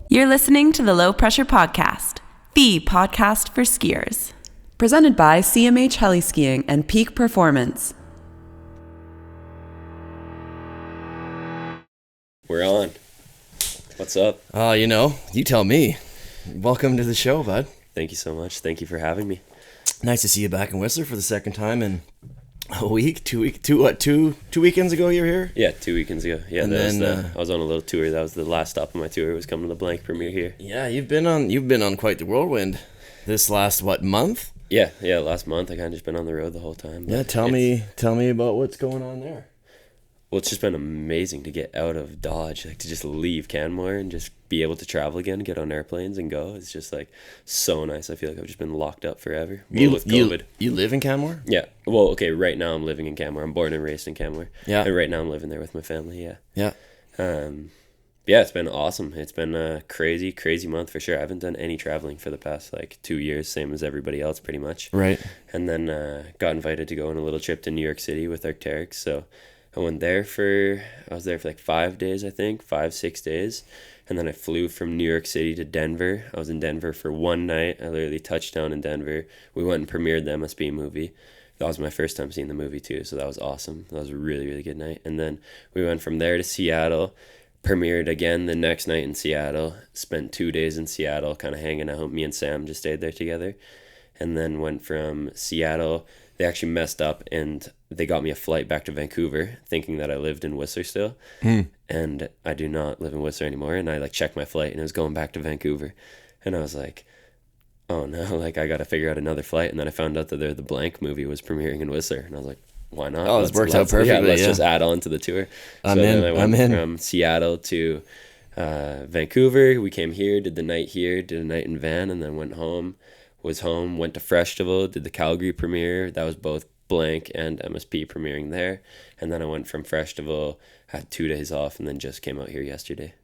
You're listening to the Low Pressure Podcast, the podcast for skiers. Presented by CMH Heli Skiing and Peak Performance. We're on. What's up? You tell me. Welcome to the show, bud. Thank you so much. Thank you for having me. Nice to see you back in Whistler for the second time in a week. Two weekends ago you were here? Yeah, 2 weekends ago. Yeah, And then, I was on a little tour. That was the last stop of my tour. Was coming to the Blank premiere here. Yeah, you've been on quite the whirlwind this last month? Yeah, last month. I kind of just been on the road the whole time. Yeah, tell me about what's going on there. Well, it's just been amazing to get out of Dodge, like to just leave Canmore and just be able to travel again, get on airplanes and go. It's just like so nice. I feel like I've just been locked up forever. With COVID. You live in Canmore? Yeah. Well, okay. Right now I'm living in Canmore. I'm born and raised in Canmore. Yeah. And right now I'm living there with my family. Yeah. Yeah. Yeah, it's been awesome. It's been a crazy, crazy month for sure. I haven't done any traveling for the past 2 years, same as everybody else pretty much. Right. And then got invited to go on a little trip to New York City with Arcteryx. So I was there for 5 days, I think, 5-6 days. And then I flew from New York City to Denver. I was in Denver for one night. I literally touched down in Denver. We went and premiered the MSB movie. That was my first time seeing the movie too, so that was awesome. That was a really, really good night. And then we went from there to Seattle, premiered again the next night in Seattle, spent 2 days in Seattle kind of hanging out. Me and Sam just stayed there together. And then went from Seattle. They actually messed up and they got me a flight back to Vancouver thinking that I lived in Whistler still. And I do not live in Whistler anymore. And I checked my flight and it was going back to Vancouver. And I was like, oh no, I got to figure out another flight. And then I found out that the Blank movie was premiering in Whistler. And I was like, why not? Oh, this works out perfectly. Yeah, let's just add on to the tour. I'm in. I went from Seattle to Vancouver. We came here, did the night here, did a night in Van, and then went home. Went to Festival, did the Calgary premiere. That was both Blank and MSP premiering there. And then I went from Festival, had 2 days off, and then just came out here yesterday.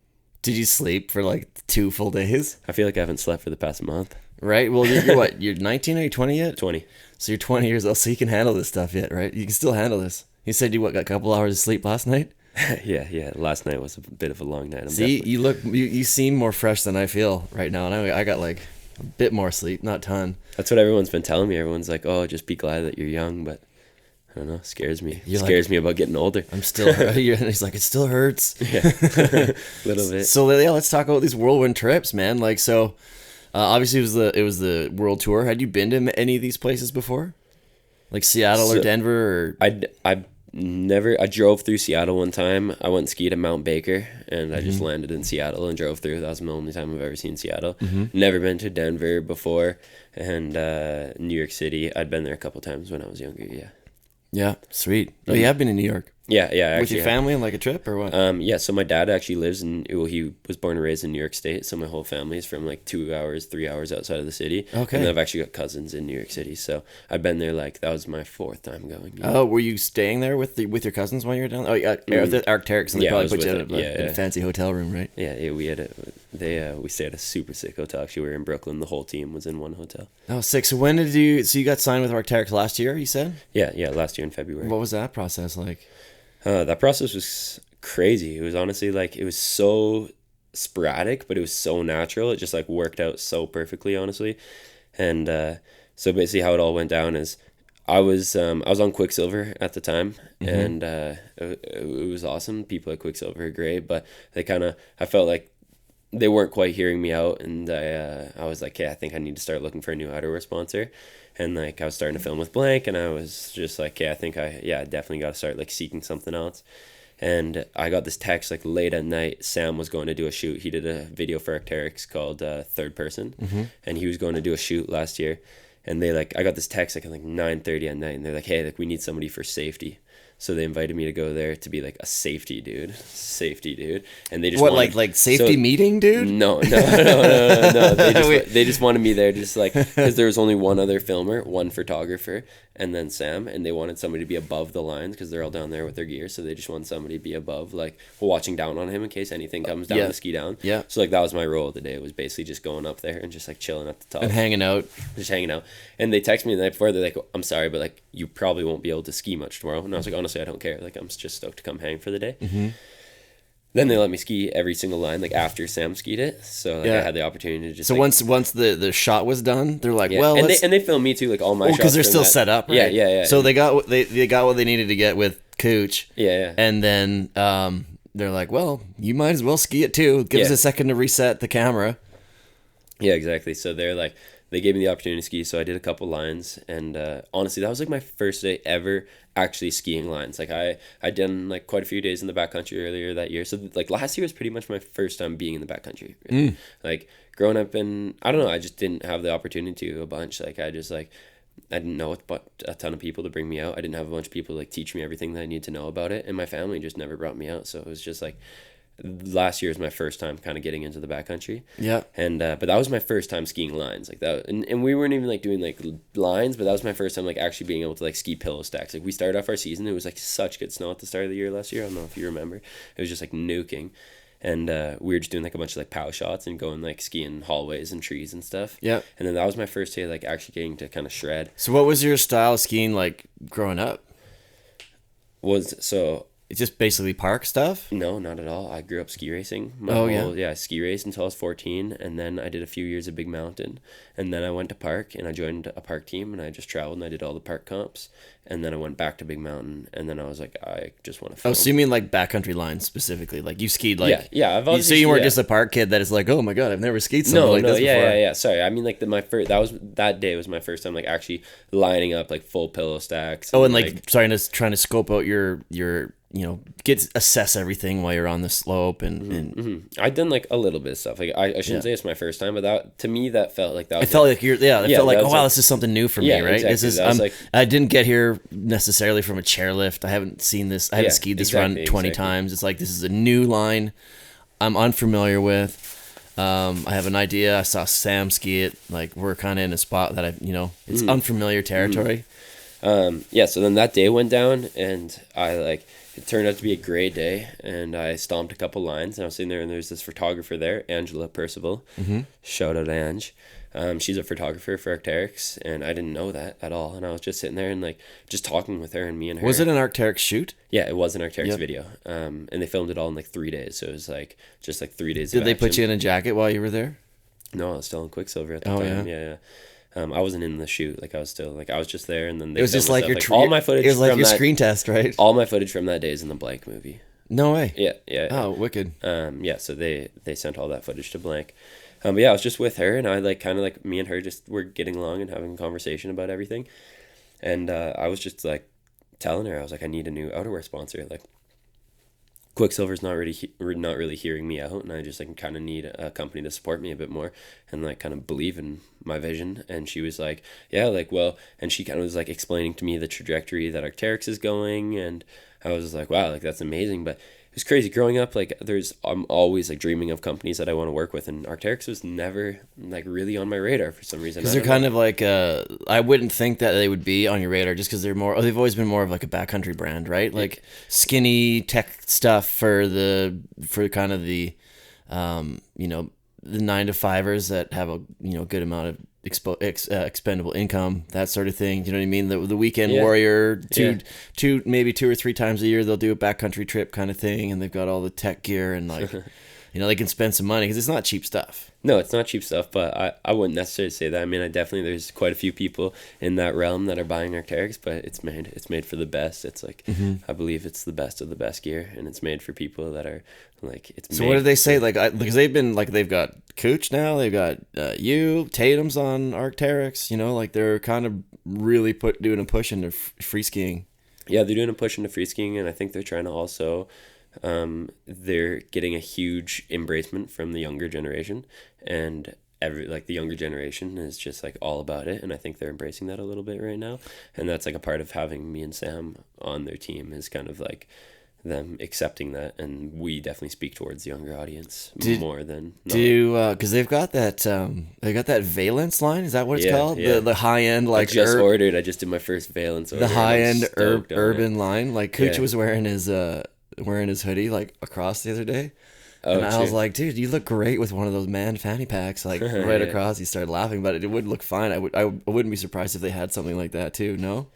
Did you sleep for 2 full days? I feel like I haven't slept for the past month. Right. Well, you're what? You're 19? Are you 20 yet? 20. So you're 20 years old, so you can handle this stuff yet, right? You can still handle this. You said you got a couple hours of sleep last night? Yeah. Last night was a bit of a long night. You seem more fresh than I feel right now, and I got a bit more sleep, not a ton. That's what everyone's been telling me. Everyone's like, oh, just be glad that you're young, but I don't know, it scares me. It scares me about getting older. I'm still hurt. He's like, it still hurts. Yeah, a little bit. So yeah, let's talk about these whirlwind trips, man. Obviously it was the world tour. Had you been to any of these places before? Like Seattle or Denver? Or I drove through Seattle one time. I went and skied at Mount Baker, and I just landed in Seattle and drove through. That was the only time I've ever seen Seattle. Never been to Denver before, and New York City. I'd been there a couple times when I was younger, yeah. Yeah, sweet. Oh, you have been in New York? Yeah. With your family on a trip or what? Yeah, so my dad actually lives he was born and raised in New York State, so my whole family is from 2 hours, 3 hours outside of the city. Okay. And then I've actually got cousins in New York City, so I've been there that was my fourth time going. Yeah. Oh, were you staying there with your cousins while you were down there? Oh, yeah, the Arcteryx, and they probably put you in a fancy hotel room, right? Yeah, we had we stayed at a super sick hotel. Actually, we were in Brooklyn. The whole team was in one hotel. Oh, sick. So when did you got signed with Arcteryx last year, you said? Yeah, last year in February. What was that process like? That process was crazy. It was honestly it was so sporadic, but it was so natural. It just worked out so perfectly, honestly. And so basically how it all went down is I was on Quicksilver at the time, and it was awesome. People at Quicksilver are great, but I felt like they weren't quite hearing me out, and I was like, I think I need to start looking for a new outerwear sponsor. And I was starting to film with Blank, and I was just I think I definitely got to start seeking something else. And I got this text late at night. Sam was going to do a shoot. He did a video for Arcteryx called Third Person, and he was going to do a shoot last year. And they I got this text at 9:30 at night, and they're like, hey, we need somebody for safety. So they invited me to go there to be a safety dude, and they just safety meeting, dude. No. They just wanted me there, because there was only one other filmer, one photographer, and then Sam, and they wanted somebody to be above the lines because they're all down there with their gear. So they just wanted somebody to be above, watching down on him in case anything comes down the ski down. Yeah. So that was my role of the day. It was basically just going up there and just chilling at the top and hanging out. And they texted me the night before. They're like, I'm sorry, but you probably won't be able to ski much tomorrow. And I was like, honestly, I don't care. I'm just stoked to come hang for the day. then they let me ski every single line, like after Sam skied it. So like, I had the opportunity to just. So like, once the shot was done, they're like, yeah. well, and they film me too, like all my shots. because they're still that. set up. Right? Yeah. So they got what they got what they needed to get with Cooch. Yeah. And then they're like, well, you might as well ski it too. Give us a second to reset the camera. Yeah, exactly. So they gave me the opportunity to ski, so I did a couple lines, and honestly, that was like my first day ever actually skiing lines. Like I'd done like quite a few days in the backcountry earlier that year, so like last year was pretty much my first time being in the backcountry. Really. Like growing up in, I don't know, I just didn't have the opportunity to a bunch. Like I didn't know a ton of people to bring me out. I didn't have a bunch of people like teach me everything that I need to know about it, and my family just never brought me out. So it was just like last year was my first time kind of getting into the backcountry. Yeah. And but that was my first time skiing lines like that, and we weren't even like doing like lines, but that was my first time like actually being able to like ski pillow stacks. Like we started off our season, it was like such good snow at the start of the year last year. I don't know if you remember. It was just like nuking. And we were just doing like a bunch of like pow shots and going like skiing hallways and trees and stuff. Yeah. And then that was my first day like actually getting to kind of shred. So what was your style of skiing like growing up? It's just basically park stuff? No, not at all. I grew up ski racing. I ski raced until I was 14, and then I did a few years of Big Mountain, and then I went to park, and I joined a park team, and I just traveled, and I did all the park comps, and then I went back to Big Mountain, and then I was like, I just want to film. Oh, so you mean like backcountry lines specifically? Like you skied like... Yeah. So you weren't just a park kid that is like, oh my God, I've never skied something like this before. Yeah. Sorry, I mean like that day was my first time like actually lining up like full pillow stacks. And like trying to scope out your assess everything while you're on the slope and I'd done like a little bit of stuff. Like I shouldn't say it's my first time, but that to me that felt like that was felt like oh wow, this is something new for me, right? Exactly. This is I didn't get here necessarily from a chairlift. I haven't seen this. I haven't skied this run 20 times. It's like this is a new line I'm unfamiliar with. I have an idea. I saw Sam ski it. Like we're kind of in a spot that it's unfamiliar territory. So then that day went down, and it turned out to be a great day, and I stomped a couple lines, and I was sitting there, and there's this photographer there, Angela Percival. Shout out Ange. She's a photographer for Arcteryx, and I didn't know that at all, and I was just sitting there and like just talking with her, and me and her. Was it an Arcteryx shoot? Yeah, it was an Arcteryx video, and they filmed it all in like 3 days, so it was like just like 3 days. Did they put you in a jacket while you were there? No, I was still in Quicksilver at the time. Yeah. I wasn't in the shoot. Like I was just there, and then it was just like your all my footage. It was like your screen test, right? All my footage from that day is in the Blank movie. No way. Yeah. Oh, wicked. So they sent all that footage to Blank. But yeah, I was just with her, and I me and her just were getting along and having a conversation about everything, and I was just like telling her, I was like, I need a new outerwear sponsor. Like Quicksilver's not really hearing me out, and I just like kind of need a company to support me a bit more and like kind of believe in my vision. And she was like, yeah, like, well, and she kind of was like explaining to me the trajectory that Arcteryx is going, and I was like, wow, like that's amazing. But it was crazy growing up. Like I'm always like dreaming of companies that I want to work with, and Arcteryx was never like really on my radar for some reason. Because they're kind of like I wouldn't think that they would be on your radar just because they've always been more of like a backcountry brand, right? Like skinny tech stuff for kind of the the 9-to-5ers that have a good amount of expendable income, that sort of thing. You know what I mean? The weekend warrior, maybe 2 or 3 times a year they'll do a backcountry trip kind of thing, and they've got all the tech gear and like they can spend some money because it's not cheap stuff. No, it's not cheap stuff, but I wouldn't necessarily say that. I mean, there's quite a few people in that realm that are buying Arcteryx, but it's made for the best. It's like I believe it's the best of the best gear, and it's made for people that are like it's. So what did they say? Like because they've got Cooch now, they've got Tatum's on Arcteryx. Like they're kind of really doing a push into free skiing. Yeah, they're doing a push into free skiing, and I think they're trying to also. They're getting a huge embracement from the younger generation, and the younger generation is just like all about it, and I think they're embracing that a little bit right now, and that's like a part of having me and Sam on their team is kind of like them accepting that, and we definitely speak towards the younger audience more than because they've got that Valence line, is that what it's called? The high end like I just did my first Valence order, the high end urban line, like Cooch was wearing his hoodie like across the other day. And I was like, dude, you look great with one of those man fanny packs like right across. He started laughing, but it would look fine. I wouldn't be surprised if they had something like that too. No?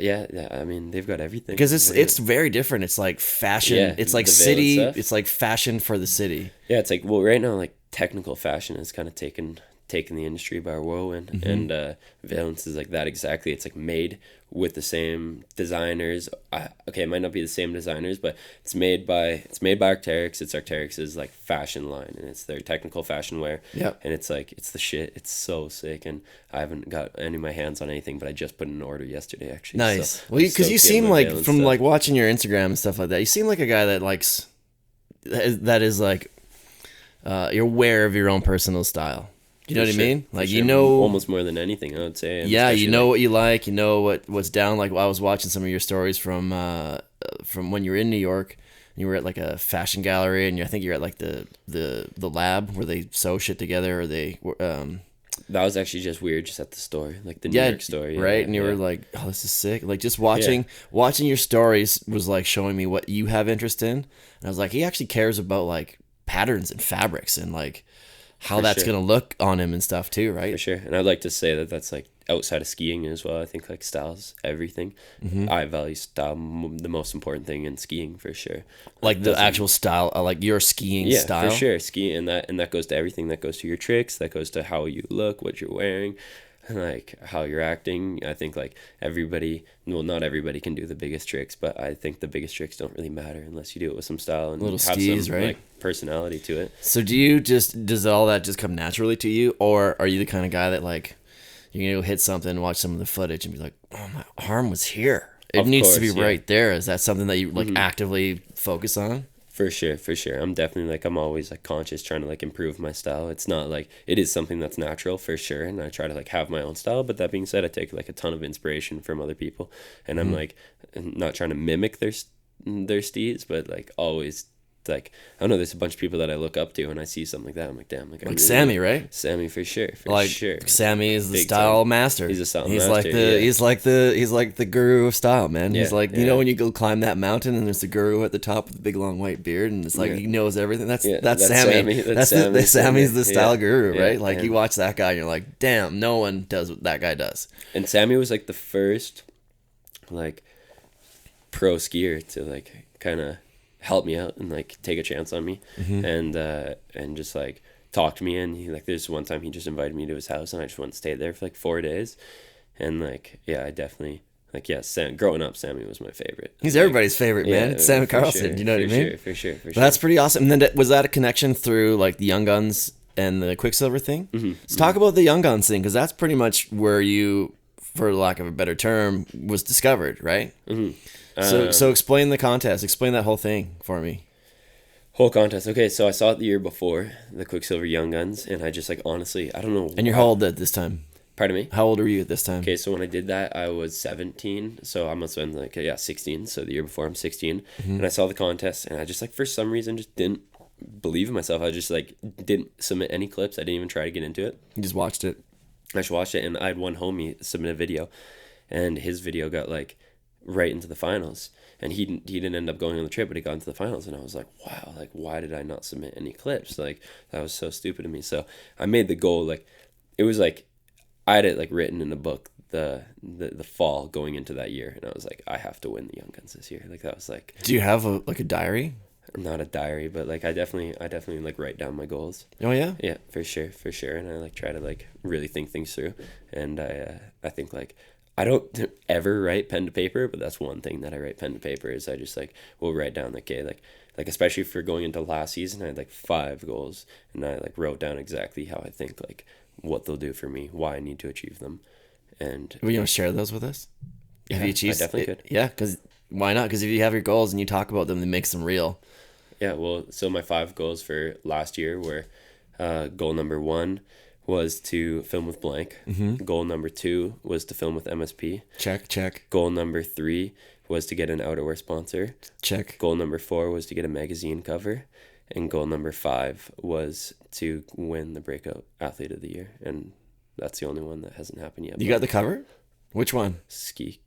Yeah. I mean, they've got everything. Because it's very different. It's like fashion. Yeah, It's like the veil city. and stuff. It's like fashion for the city. Yeah, it's like, well, right now, like technical fashion is kind of taken the industry by a whirlwind, and Valence is like that exactly. It's like made with the same designers. Okay, it might not be the same designers, but it's made by Arcteryx. It's Arcteryx's like fashion line, and it's their technical fashion wear. Yeah, and it's like it's the shit. It's so sick, and I haven't got any of my hands on anything, but I just put in an order yesterday actually. nice. So Well, because you seem like from like watching your Instagram and stuff like that, you seem like a guy that likes that is like you're aware of your own personal style. You know what I mean? Like, you know, almost more than anything, I would say. And yeah, you know like, what you like. You know what's down. Like, I was watching some of your stories from when you were in New York. And you were at like a fashion gallery, and I think you're at like the lab where they sew shit together, or they that was actually just weird, just at the store, like the New York store, right? And you were like, "Oh, this is sick!" Like, just watching your stories was like showing me what you have interest in, and I was like, he actually cares about like patterns and fabrics and like how that's gonna look on him and stuff too, right? For sure. And I'd like to say that that's like outside of skiing as well. I think like style's everything. I value style the most important thing in skiing for sure. Like the actual style, like your skiing style. For sure. Skiing, and that goes to everything. That goes to your tricks. That goes to how you look, what you're wearing, and like how you're acting. I think like not everybody can do the biggest tricks, but I think the biggest tricks don't really matter unless you do it with some style and little have skis, some right? like personality to it. So does all that just come naturally to you, or are you the kind of guy that like you're gonna go hit something, watch some of the footage, and be like, "Oh, my arm was here. It needs to be right there." Is that something that you like actively focus on? For sure. I'm definitely like, I'm always like conscious trying to like improve my style. It's not like, it is something that's natural for sure, and I try to like have my own style, but that being said, I take like a ton of inspiration from other people, and I'm like not trying to mimic their steeds, but like always like, I don't know, there's a bunch of people that I look up to, and I see something like that, I'm like, damn, like really Sammy, right? Sammy for sure. Sammy is the Big style time. master. He's a style he's master. He's like the guru of style, man. He's Yeah, like, you know, when you go climb that mountain and there's the guru at the top with the big long white beard, and it's like he knows everything. That's Sammy. Sammy's the style guru, right? Like, you watch that guy and you're like, damn, no one does what that guy does. And Sammy was like the first like pro skier to like kind of help me out and like take a chance on me, and just like talk to me. And he like, there's one time he just invited me to his house, and I just went and stayed there for like 4 days. And like, I definitely like, growing up, Sammy was my favorite. He's everybody's favorite, man. It's Sammy Carlson. Sure, you know what I mean? For sure. That's pretty awesome. And then was that a connection through like the Young Guns and the Quicksilver thing? Let's talk about the Young Guns thing, because that's pretty much where you, for lack of a better term, was discovered, right? So explain the contest. Explain that whole thing for me. Whole contest. Okay, so I saw it the year before, the Quicksilver Young Guns, and I just like, honestly, I don't know. And you're how old at this time? Pardon me? How old are you at this time? Okay, so when I did that, I was 17, so I must have been like, 16, so the year before I'm 16, and I saw the contest, and I just like, for some reason, just didn't believe in myself. I just like, didn't submit any clips. I didn't even try to get into it. You just watched it? I just watched it, and I had one homie submit a video, and his video got like, right into the finals, and he didn't end up going on the trip, but he got into the finals, and I was like, wow, like, why did I not submit any clips? Like, that was so stupid of me. So I made the goal, like, it was like, I had it like written in a book the fall going into that year, and I was like, I have to win the Young Guns this year. Like, that was like, do you have a diary? Not a diary, but like, I definitely like write down my goals. Oh yeah? Yeah, for sure. And I like try to like really think things through, and I think like, I don't ever write pen to paper, but that's one thing that I write pen to paper is I just like will write down like, okay, like especially for going into last season, I had like 5 goals, and I like wrote down exactly how I think like what they'll do for me, why I need to achieve them. And will you want to share those with us? Yeah, if you achieve, I definitely could. Yeah, because why not? Because if you have your goals and you talk about them, it makes them real. Yeah, well, so my 5 goals for last year were goal number 1 was to film with blank. Goal number 2 was to film with MSP. Check. Goal number 3 was to get an outerwear sponsor. Check. Goal number 4 was to get a magazine cover. And goal number 5 was to win the Breakout Athlete of the Year. And that's the only one that hasn't happened yet. You got the cover? Which one? Ski.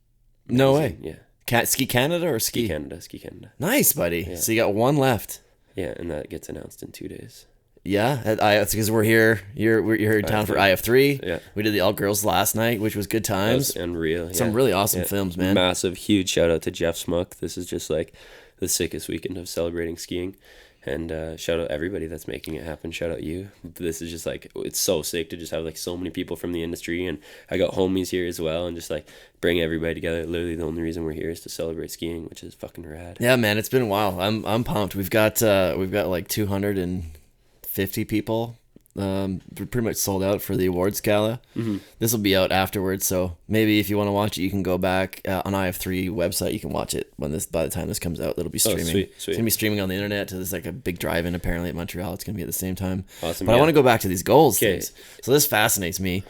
No way. Yeah. Ski Canada or Ski Canada? Ski Canada. Nice, buddy. Yeah. So you got one left. Yeah, and that gets announced in 2 days. Yeah, it's because we're here. We're here in town for IF3. Yeah. We did the all girls last night, which was good times. That was unreal. Some really awesome films, man. Massive, huge shout out to Jeff Smuck. This is just like the sickest weekend of celebrating skiing. And shout out everybody that's making it happen. Shout out you. This is just like, it's so sick to just have like so many people from the industry. And I got homies here as well. And just like bring everybody together. Literally the only reason we're here is to celebrate skiing, which is fucking rad. Yeah, man, it's been a while. I'm pumped. We've got like 250 people. We're pretty much sold out for the awards gala. Mm-hmm. This will be out afterwards, so maybe if you want to watch it, you can go back on IF3 website. You can watch it by the time this comes out. It'll be streaming. Sweet. It's gonna be streaming on the internet. There's like a big drive-in apparently at Montreal. It's gonna be at the same time. Awesome. But I want to go back to these goals Okay. things. So this fascinates me,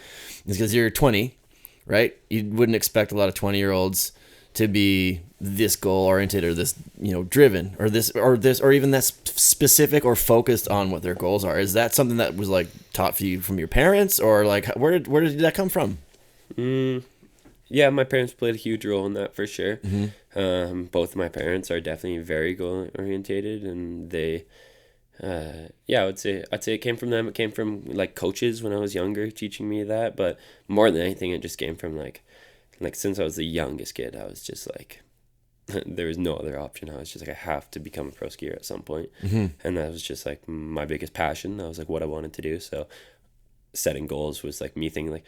is because you're 20, right? You wouldn't expect a lot of 20-year-olds to be this goal oriented or this, driven or this or even that specific or focused on what their goals are. Is that something that was like taught for you from your parents, or like where did that come from? Yeah, my parents played a huge role in that for sure. Mm-hmm. Both of my parents are definitely very goal orientated, and they, I would say it came from them. It came from like coaches when I was younger teaching me that, but more than anything, it just came from like since I was the youngest kid, I was just like, there was no other option. I was just like, I have to become a pro skier at some point. Mm-hmm. And that was just like my biggest passion. That was like what I wanted to do. So setting goals was like me thinking like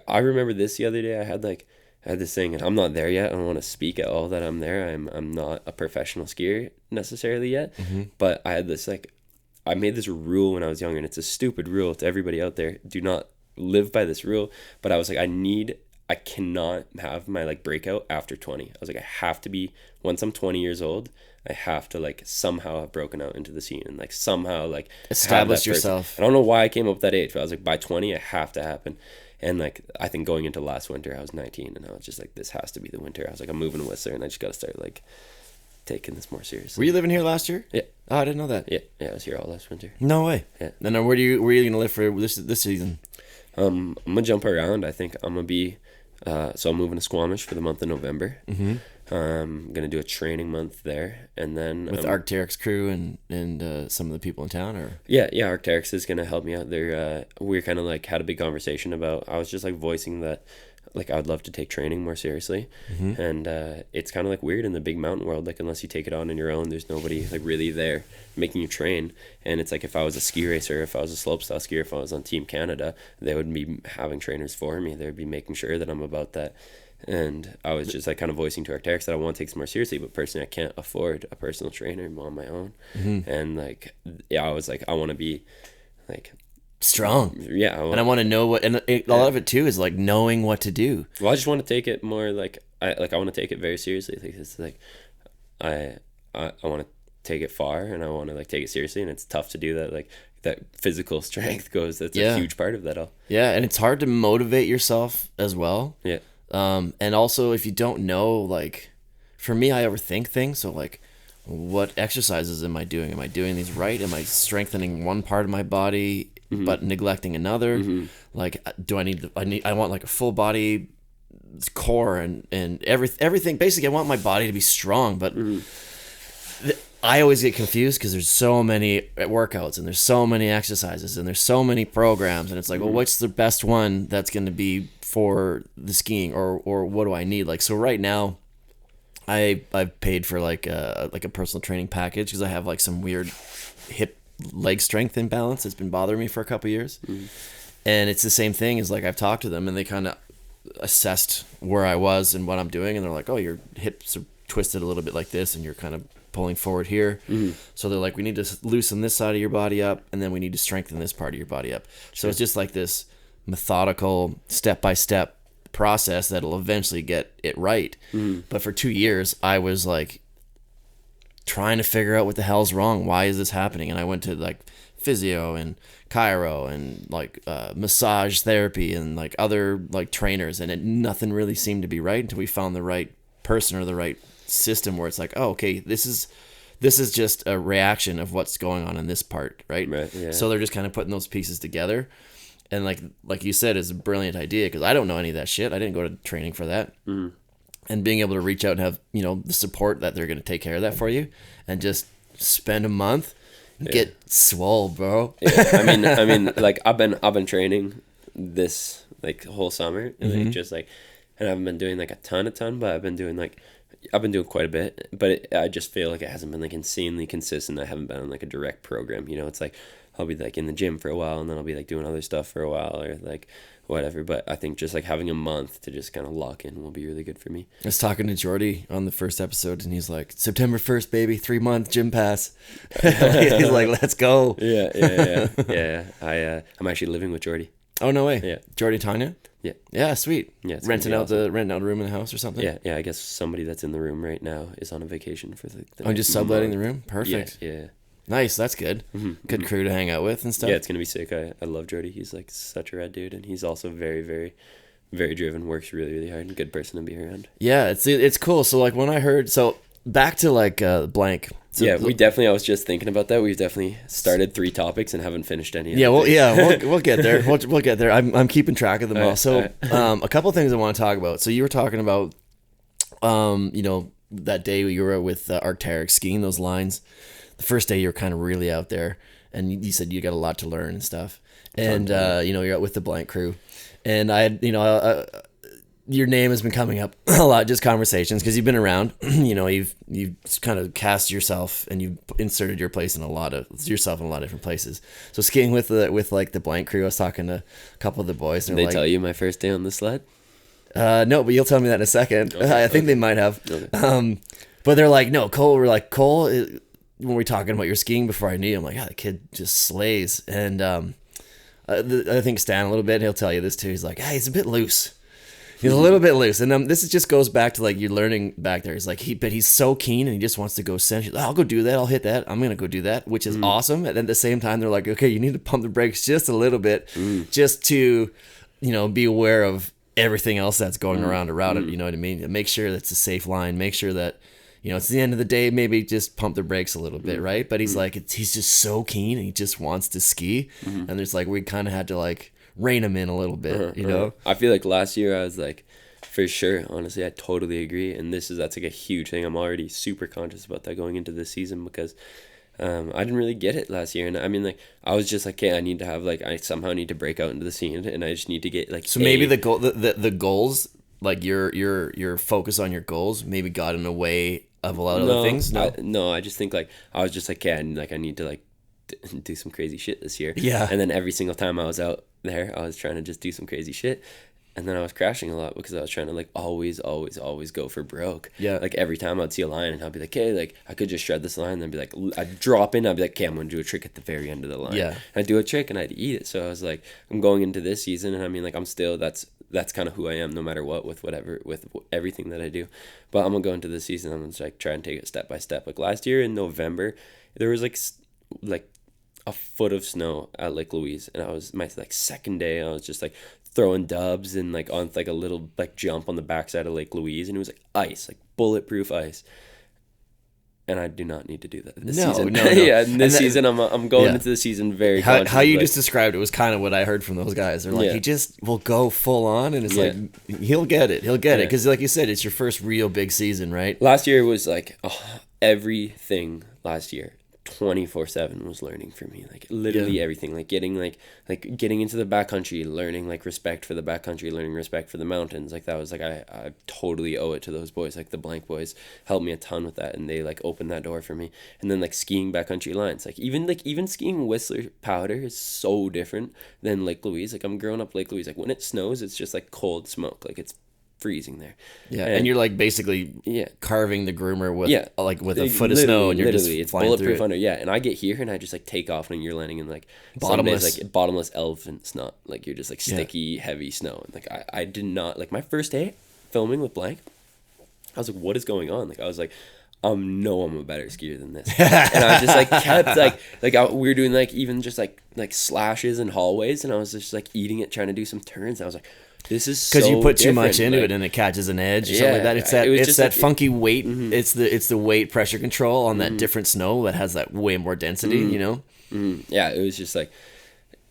I remember this the other day. I had this thing, and I'm not there yet. I don't want to speak at all that I'm there. I'm not a professional skier necessarily yet, but I had this I made this rule when I was younger, and it's a stupid rule to everybody out there. Do not live by this rule. But I was like, I cannot have my like breakout after 20. I was like, I have to be, once I'm 20 years old, I have to like somehow have broken out into the scene and like somehow like establish yourself. I don't know why I came up with that age, but I was like, by 20, it have to happen. And like, I think going into last winter, I was 19, and I was just like, this has to be the winter. I was like, I'm moving to Whistler, and I just got to start like taking this more seriously. Were you living here last year? Yeah. Oh, I didn't know that. Yeah, I was here all last winter. No way. Yeah. And then where are you gonna live for this season? I'm gonna jump around. I think I'm gonna be. So I'm moving to Squamish for the month of November. Mm-hmm. I'm gonna do a training month there, and then with Arcteryx crew and some of the people in town, or yeah, Arcteryx is gonna help me out there. We kind of like had a big conversation about. I was just like voicing that, like I would love to take training more seriously, and it's kind of like weird in the big mountain world. Like unless you take it on your own, there's nobody like really there making you train. And it's like if I was a ski racer, if I was a slopestyle skier, if I was on Team Canada, they would be having trainers for me. They would be making sure that I'm about that. And I was just like kind of voicing to Arcteryx that I want to take this more seriously, but personally I can't afford a personal trainer on my own. And like, yeah, I was like, I want to be like strong. Yeah. And I want to know what, and a lot of it too is like knowing what to do. Well, I just want to take it more like, I want to take it very seriously. Like it's like, I want to take it far, and I want to like take it seriously, and it's tough to do that. Like that physical strength that's a huge part of that all. Yeah. And it's hard to motivate yourself as well. Yeah. And also if you don't know, like for me, I overthink things. So like, what exercises am I doing? Am I doing these right? Am I strengthening one part of my body but neglecting another? Like, do I want like a full body core and everything. Basically, I want my body to be strong, but I always get confused because there's so many workouts and there's so many exercises and there's so many programs, and it's like, well, what's the best one that's going to be for the skiing, or what do I need? Like, so right now, I've paid for like a personal training package because I have like some weird hip leg strength imbalance that's been bothering me for a couple years. And it's the same thing as like I've talked to them and they kind of assessed where I was and what I'm doing, and they're like, oh, your hips are twisted a little bit like this and you're kind of pulling forward here. So they're like, we need to loosen this side of your body up, and then we need to strengthen this part of your body up. So it's just like this methodical step-by-step process that'll eventually get it right. But for 2 years I was like trying to figure out what the hell's wrong. Why is this happening? And I went to like physio and chiro and like massage therapy and like other like trainers, and nothing really seemed to be right until we found the right person or the right system where it's like, oh, okay, this is just a reaction of what's going on in this part, right? Yeah. So they're just kind of putting those pieces together. And like you said, it's a brilliant idea because I don't know any of that shit. I didn't go to training for that. And being able to reach out and have, the support that they're going to take care of that for you and just spend a month Get swole, bro. Yeah. I mean, like I've been training this like whole summer, and like, just like, and I haven't been doing like a ton, but I've been doing quite a bit, but I just feel like it hasn't been like insanely consistent. I haven't been on like a direct program, you know. It's like I'll be like in the gym for a while, and then I'll be like doing other stuff for a while, or like whatever. But I think just like having a month to just kind of lock in will be really good for me. I was talking to Jordy on the first episode, and he's like, September 1st, baby, 3-month gym pass. He's like, let's go. Yeah. I'm actually living with Jordy. Oh, no way. Yeah. Jordy, Tanya? Yeah. Yeah, sweet. Yeah, it's renting gonna out be awesome. renting out a room in the house or something. Yeah. I guess somebody that's in the room right now is on a vacation for the I'm just subletting the room. Yeah, Perfect. yeah. Nice. That's good. Good crew to hang out with and stuff. Yeah, it's gonna be sick. I love Jordy. He's like such a rad dude, and he's also very, very, very driven. Works really, really hard. And good person to be around. Yeah, it's cool. So like when I heard, so back to like blank. So Yeah, I was just thinking about that. We've definitely started 3 topics and haven't finished any. Yeah, we'll get there. We'll get there. I'm keeping track of them all. So a couple of things I want to talk about. So you were talking about, you know, that day you were with Arcteryx skiing those lines. The first day you were kind of really out there, and you said you got a lot to learn and stuff. And you know, you're out with the blank crew, and I had, you know, your name has been coming up a lot, just conversations, because you've been around. You know, you've kind of cast yourself, and you've inserted yourself in a lot of different places. So skiing with like the blank crew, I was talking to a couple of the boys. And Did they tell you my first day on the sled? No, but you'll tell me that in a second. Okay, I think they might have. Okay. But they're like, no, Cole. We're like, Cole. When we're talking about your skiing before I knew you, I'm like, the kid just slays. And I think Stan a little bit. He'll tell you this too. He's like, he's a bit loose. He's a little bit loose, and this just goes back to like you're learning back there. He's like but he's so keen, and he just wants to go send. I'll go do that. I'll hit that. I'm gonna go do that, which is awesome. And at the same time, they're like, okay, you need to pump the brakes just a little bit, just to, you know, be aware of everything else that's going around it. You know what I mean? Make sure that's a safe line. Make sure that, you know, it's the end of the day. Maybe just pump the brakes a little bit, right? But he's like, he's just so keen, and he just wants to ski. And there's like we kind of had to like rein him in a little bit, you know. I feel like last year I was like, for sure, honestly, I totally agree, and that's like a huge thing. I'm already super conscious about that going into this season, because I didn't really get it last year, and I mean, like, I was just like, okay, I need to have like, I somehow need to break out into the scene, and I just need to get like. So maybe the goal, the goals, like your focus on your goals, maybe got in the way of a lot of other things. I just think like I was just like, okay, I need to like do some crazy shit this year. Yeah. And then every single time I was out there, I was trying to just do some crazy shit. And then I was crashing a lot because I was trying to like always go for broke. Yeah. Like every time I'd see a line, and I'd be like, hey, like I could just shred this line. And then be like, I'd drop in. I'd be like, okay, I'm going to do a trick at the very end of the line. Yeah. And I'd do a trick and I'd eat it. So I was like, I'm going into this season, and I mean, like, I'm still, that's kind of who I am no matter what, with everything that I do. But I'm going to go into this season. I'm going to like try and take it step by step. Like last year in November, there was like a foot of snow at Lake Louise, and I was my like second day. I was just like throwing dubs and like on like a little like jump on the backside of Lake Louise, and it was like ice, like bulletproof ice. And I do not need to do that this season. No. Yeah, and this season I'm going into the season very conscious. How you just described it was kind of what I heard from those guys. They're like, he just will go full on, and it's like he'll get it because like you said, it's your first real big season, right? Last year was like everything. Last year 24/7 was learning for me, like literally everything, like getting into the backcountry, learning like respect for the backcountry, learning respect for the mountains. Like that was like I totally owe it to those boys. Like the blank boys helped me a ton with that, and they like opened that door for me. And then like skiing backcountry lines, like even skiing Whistler Powder is so different than Lake Louise. Like I'm growing up Lake Louise, like when it snows it's just like cold smoke, like it's freezing there. Yeah, and you're like basically carving the groomer with a foot of snow, and you're just it's flying bulletproof through it. under. Yeah, and I get here and I just like take off, and you're landing in like Bottomless. some days, like bottomless elephant snot. Like you're just like sticky, heavy snow. And like I did not like my first day filming with blank. I was like, what is going on? Like I was like, I'm a better skier than this. And I just like kept we were doing like even just like slashes and hallways, and I was just like eating it, trying to do some turns. And I was like, this is so because you put too much different. into like, it and it catches an edge or something like that. It's that funky weight. It's the weight pressure control on that different snow that has that way more density. You know. Yeah, it was just like,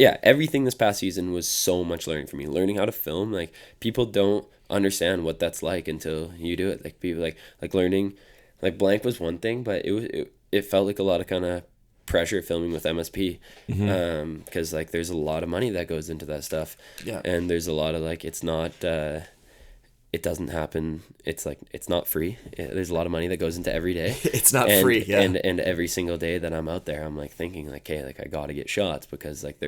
everything this past season was so much learning for me. Learning how to film, like people don't understand what that's like until you do it. Like people like learning, like blank was one thing, but it felt like a lot of kind of pressure filming with MSP, because like there's a lot of money that goes into that stuff, and there's a lot of like it's not it doesn't happen. It's like it's not free. There's a lot of money that goes into every day. It's not free, and every single day that I'm out there, I'm like thinking like, hey, like I got to get shots because like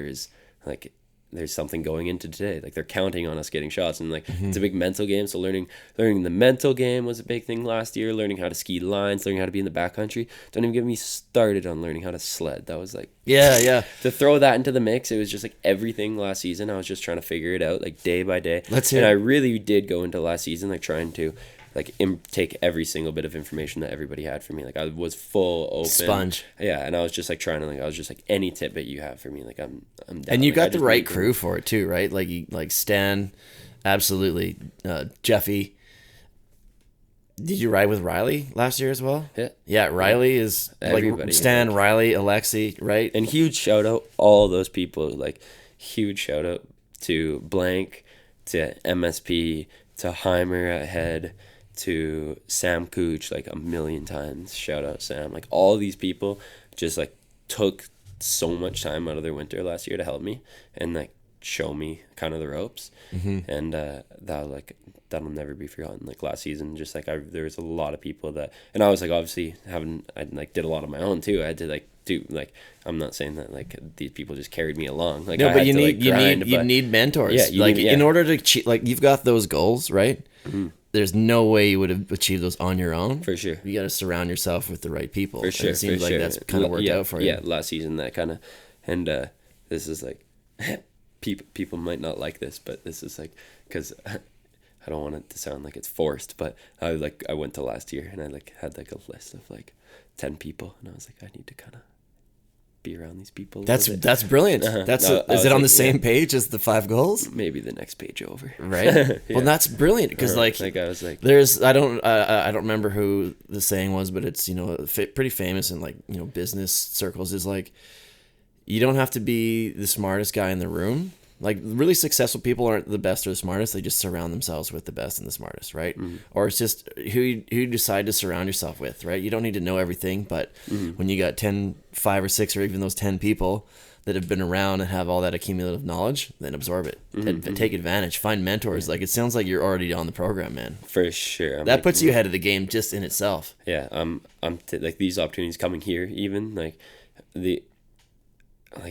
there's something going into today. Like they're counting on us getting shots, and like it's a big mental game. So learning the mental game was a big thing last year. Learning how to ski lines, learning how to be in the backcountry. Don't even get me started on learning how to sled. That was like to throw that into the mix. It was just like everything last season. I was just trying to figure it out like day by day. I really did go into last season like trying to like take every single bit of information that everybody had for me. Like I was full open sponge. Yeah, and I was just like trying to like I was just like any tidbit you have for me, like I'm down. And you like, got the right crew for it too, right? Like you like Stan, absolutely. Jeffy. Did you ride with Riley last year as well? Yeah. Yeah, Riley is everybody, like Stan, Riley, Alexi, right? And huge shout out all those people. Like huge shout out to Blank, to MSP, to Heimer at head, to Sam Cooch, like a million times. Shout out Sam. Like all these people just like took so much time out of their winter last year to help me and like show me kind of the ropes. And that'll never be forgotten. Like last season, just like there was a lot of people that, and I was like obviously I like did a lot of my own too. I had to like do like, I'm not saying that like these people just carried me along. Like no, I but had you to, need like, grind, you need mentors. Yeah, like need, in order to achieve, like you've got those goals, right? There's no way you would have achieved those on your own. For sure. You got to surround yourself with the right people. For sure. And it seems like that's kind of worked out for you. Yeah, last season that kind of, and this is like, people might not like this, but this is like, because I don't want it to sound like it's forced, but I went to last year and I like had like a list of like 10 people, and I was like, I need to kind of be around these people. That's brilliant. Is it on the same page as the 5 goals? Maybe the next page over. Right. Well, that's brilliant because like I was like, there's I don't remember who the saying was, but it's pretty famous in like business circles is like you don't have to be the smartest guy in the room. Like really successful people aren't the best or the smartest. They just surround themselves with the best and the smartest, right? Or it's just who you decide to surround yourself with, right? You don't need to know everything, but when you got 5 or 6 or even those 10 people that have been around and have all that accumulative knowledge, then absorb it and take advantage. Find mentors. Like it sounds like you're already on the program, man. For sure. That puts you ahead of the game just in itself. Yeah, like these opportunities coming here, even like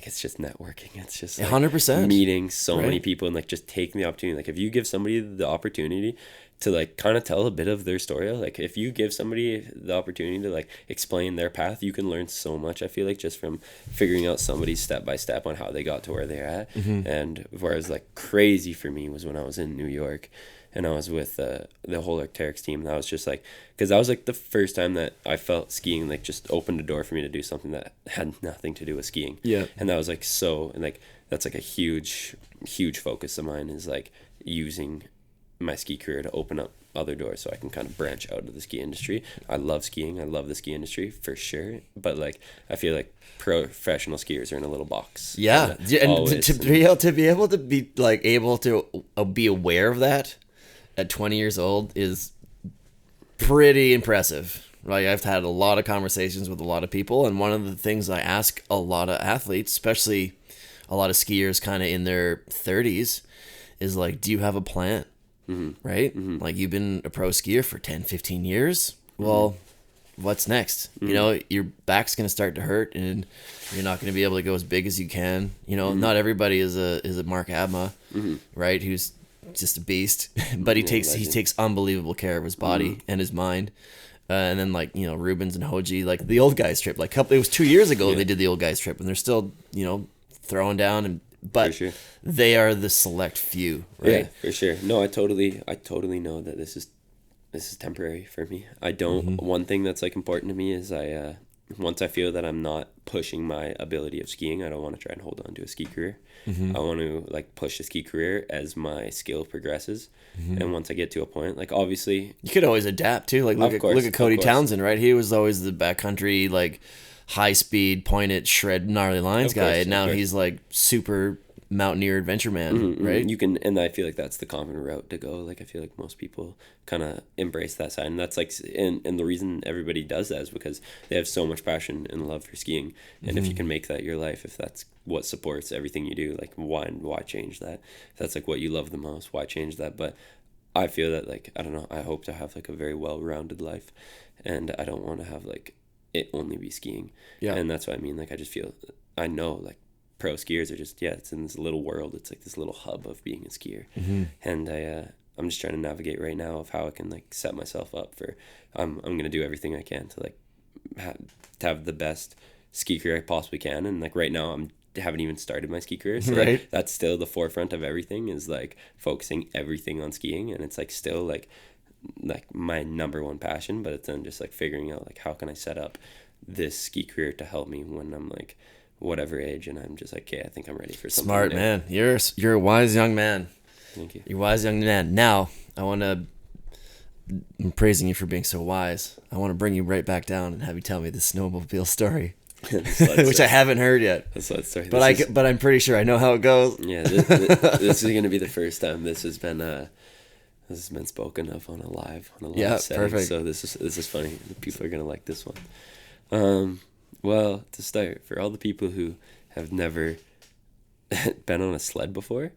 it's just networking. It's just like 100% meeting so many people and like just taking the opportunity. Like if you give somebody the opportunity to like kind of tell a bit of their story, like if you give somebody the opportunity to like explain their path, you can learn so much. I feel like just from figuring out somebody's step by step on how they got to where they're at. And whereas like crazy for me was when I was in New York and I was with the whole Arcteryx team. And I was just like, because that was like the first time that I felt skiing like just opened a door for me to do something that had nothing to do with skiing. Yeah. And that was like and like that's like a huge focus of mine is like using my ski career to open up other doors so I can kind of branch out of the ski industry. I love skiing. I love the ski industry for sure. But like I feel like professional skiers are in a little box. Yeah. And to be able to be like able to be aware of that at 20 years old is pretty impressive. Like I've had a lot of conversations with a lot of people, and one of the things I ask a lot of athletes, especially a lot of skiers kind of in their 30s, is like, do you have a plan? Right? Like you've been a pro skier for 10, 15 years. Well, what's next? Your back's going to start to hurt and you're not going to be able to go as big as you can. Not everybody is a Mark Abma, right? Who's just a beast, but he takes unbelievable care of his body and his mind. And then like Rubens and Hoji, like the old guys trip, like it was 2 years ago they did the old guys trip, and they're still throwing down, but sure. They are the select few, right? Yeah, for sure. No, I totally know that this is temporary for me. I don't. One thing that's like important to me is once I feel that I'm not pushing my ability of skiing, I don't want to try and hold on to a ski career. I want to like push the ski career as my skill progresses. And once I get to a point, like obviously you could always adapt too. Like look at Cody Townsend, right? He was always the backcountry, like high speed, pointed, shred, gnarly lines guy. And now he's like super mountaineer adventure man, right? You can, and I feel like that's the common route to go. Like I feel like most people kind of embrace that side, and that's like, and the reason everybody does that is because they have so much passion and love for skiing. And if you can make that your life, if that's what supports everything you do, like why change that? If that's like what you love the most, why change that? But I feel that, like, I don't know, I hope to have like a very well-rounded life, and I don't want to have like it only be skiing. Yeah. And that's what I mean. Like, I just feel, I know like pro skiers are just, it's in this little world. It's like this little hub of being a skier. And I'm just trying to navigate right now of how I can like set myself up for, I'm going to do everything I can to like have the best ski career I possibly can. And like right now haven't even started my ski career, so like, that's still the forefront of everything, is like focusing everything on skiing, and it's like still like my number one passion. But it's then just like figuring out like how can I set up this ski career to help me when I'm like whatever age, and I'm just like, okay, I think I'm ready for something smart new. Man. You're a wise young man. Thank you. You're a wise young man. Now I'm praising you for being so wise. I want to bring you right back down and have you tell me the snowmobile story. Which I haven't heard yet. That's what story. But I'm pretty sure I know how it goes. Yeah, this is gonna be the first time this has been spoken of on a live setting. Perfect. So this is funny. People are gonna like this one. Well, to start, for all the people who have never been on a sled before,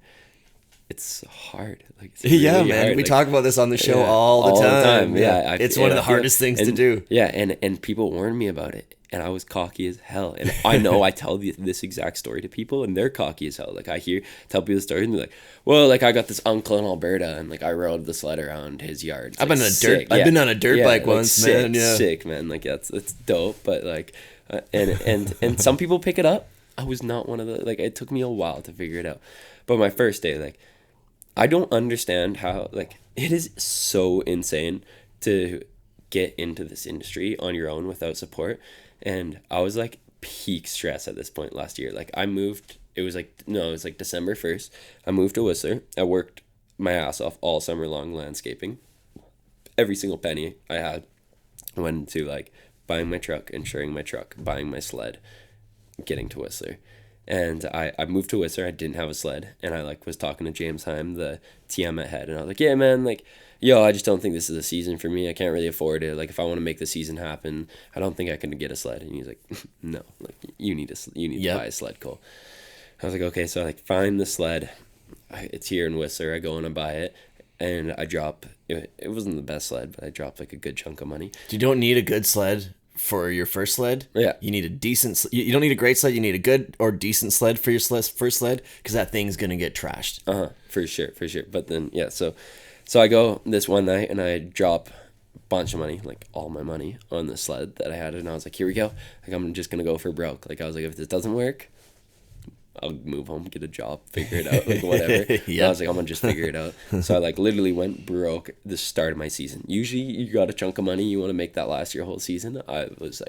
it's hard. Like, it's really man. hard. We like, talk about this on the show all the time. Yeah, it's one of the hardest things to do. Yeah, and people warned me about it, and I was cocky as hell. And I know I tell this exact story to people, and they're cocky as hell. Like I tell people the story, and they're like, "Well, like I got this uncle in Alberta, and like I rode the sled around his yard." I've been on a dirt bike once, sick, man. Yeah, sick, man. Like it's dope, but like, and some people pick it up. I was not one of the, like, it took me a while to figure it out. But my first day, like, I don't understand how, like, it is so insane to get into this industry on your own without support. And I was like peak stress at this point last year. Like I moved, it was like December 1st. I moved to Whistler. I worked my ass off all summer long landscaping. Every single penny I had went to like buying my truck, insuring my truck, buying my sled, getting to Whistler. And I moved to Whistler. I didn't have a sled, and I like was talking to James Heim, the TM at Head, and I was like, "Yeah, man, like, yo, I just don't think this is a season for me. I can't really afford it. Like, if I want to make the season happen, I don't think I can get a sled." And he's like, "No, like, you need to buy a sled, Cole." I was like, "Okay," so I like find the sled. It's here in Whistler. I go and I buy it, and I drop. It wasn't the best sled, but I dropped like a good chunk of money. You don't need a good sled for your first sled. Yeah, you need a decent. You don't need a great sled. You need a good or decent sled for your first sled, because that thing's gonna get trashed. For sure. But then so I go this one night and I drop a bunch of money, like all my money, on the sled that I had, and I was like, "Here we go. Like I'm just gonna go for broke." Like I was like, if this doesn't work, I'll move home, get a job, figure it out, like whatever. Yeah. I was like, I'm gonna just figure it out. So I like literally went broke the start of my season. Usually you got a chunk of money, you want to make that last your whole season. I was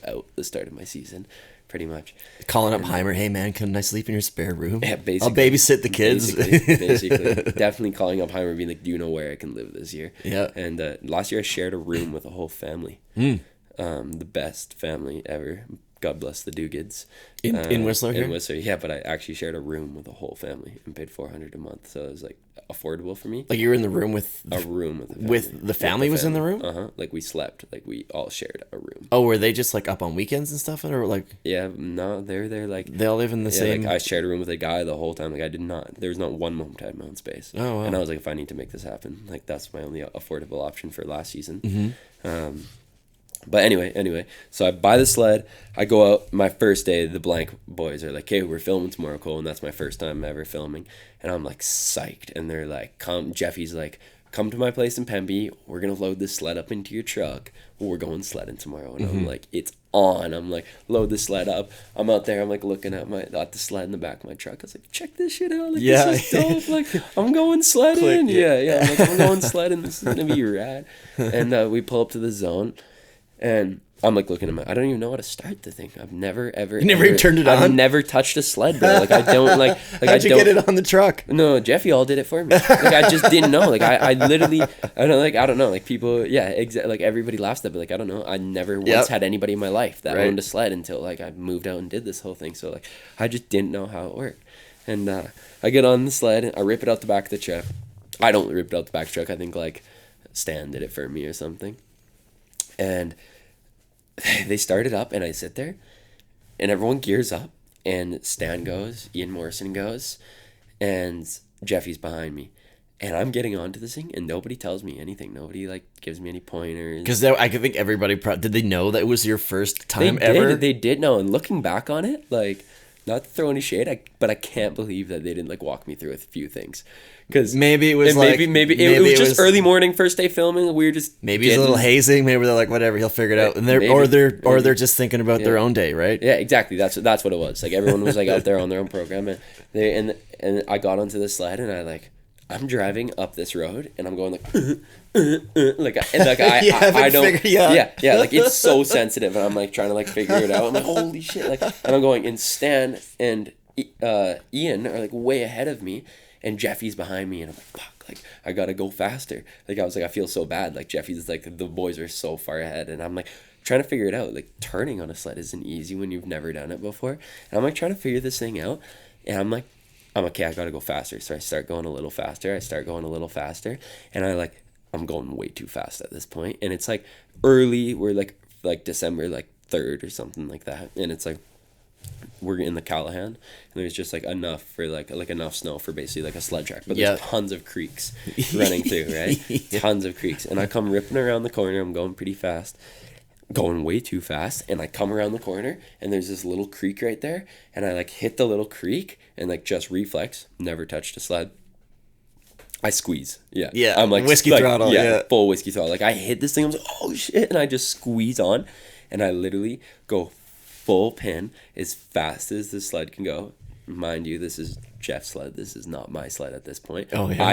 out the start of my season, pretty much. Calling up Heimer, "Hey man, can I sleep in your spare room? Yeah, basically. I'll babysit the kids." Basically. Definitely calling up Heimer, being like, "Do you know where I can live this year?" Yeah. And last year I shared a room with a whole family. The best family ever. God bless the Doogids. In Whistler here? In Whistler, yeah, but I actually shared a room with a whole family and paid $400 a month, so it was like affordable for me. Like you were in the room with a room with the family. With the family was in the room? Like we slept, like we all shared a room. Oh, were they just like up on weekends and stuff, or like? Yeah, no, they're like they all live in the same. Like I shared a room with a guy the whole time. Like I did not. There was not one moment I had my own space. Oh, wow. And I was like, if I need to make this happen, like that's my only affordable option for last season. Mm-hmm. But anyway, so I buy the sled, I go out, my first day, the blank boys are like, "Hey, we're filming tomorrow, Cole," and that's my first time ever filming, and I'm like psyched, and they're like, Jeffy's like, "Come to my place in Pemby, we're gonna load this sled up into your truck, we're going sledding tomorrow," and I'm like, it's on, I'm like, load the sled up, I'm out there, I'm like looking at the sled in the back of my truck, I was like, check this shit out, like this is dope, like I'm going sledding, yeah, I'm like, I'm going sledding, this is gonna be rad, and we pull up to the zone. And I'm like looking at I don't even know how to start the thing. I've never ever. You never even turned it on? I've never touched a sled, bro. Like I don't like. How'd you get it on the truck? No, Jeffy all did it for me. Like I just didn't know. Like I literally, I don't know. Like people, like everybody laughs at it, but like I don't know. I never once had anybody in my life that owned a sled until like I moved out and did this whole thing. So like I just didn't know how it worked. And I get on the sled. I rip it out the back of the truck. I don't rip it out the back of the truck. I think like Stan did it for me or something. And they start it up, and I sit there, and everyone gears up, and Stan goes, Ian Morrison goes, and Jeffy's behind me. And I'm getting onto this thing, and nobody tells me anything. Nobody like gives me any pointers. Because I think everybody did they know that it was your first time ever? They did know. And looking back on it, like, not to throw any shade, but I can't believe that they didn't like walk me through a few things. Because maybe it was like maybe it was just early morning, first day filming. We were just maybe it's a little hazing. Maybe they're like, whatever, he'll figure it out. And they're just thinking about their own day, right? Yeah, exactly. That's what it was. Like everyone was like out there on their own program, and I got onto the sled, and I'm driving up this road, and I'm going like, I don't, yeah, like it's so sensitive, and I'm like trying to like figure it out. I'm like, holy shit, like, and I'm going, and Stan and Ian are like way ahead of me, and Jeffy's behind me, and I'm like, fuck, like I gotta go faster. Like I was like, I feel so bad. Like Jeffy's like, the boys are so far ahead, and I'm like trying to figure it out. Like turning on a sled isn't easy when you've never done it before, and I'm like trying to figure this thing out, and I'm okay, I gotta go faster. So I start going a little faster. And I'm going way too fast at this point. And it's like early, we're like December, like 3rd or something like that. And it's like, we're in the Callahan, and there's just like enough for like enough snow for basically like a sled track. But there's tons of creeks running through, right? Tons of creeks. And I come ripping around the corner. I'm going pretty fast. Going way too fast, and I come around the corner, and there's this little creek right there, and I like hit the little creek, and like just reflex, never touched a sled. I squeeze, yeah. I'm like whiskey throttle, full whiskey throttle. Like I hit this thing, I was like, oh shit, and I just squeeze on, and I literally go full pin as fast as the sled can go. Mind you, this is Jeff's sled. This is not my sled at this point. Oh yeah.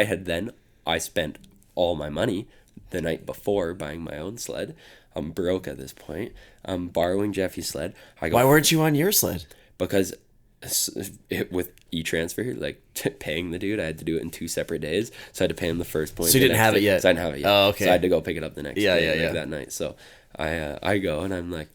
I spent all my money the night before buying my own sled. I'm broke at this point. I'm borrowing Jeffy's sled. Why weren't you on your sled? Because with e-transfer, like paying the dude, I had to do it in 2 separate days. So I had to pay him the first point. So you didn't have it yet? So I didn't have it yet. Oh, okay. So I had to go pick it up the next day, yeah. that night. So I go, and I'm like,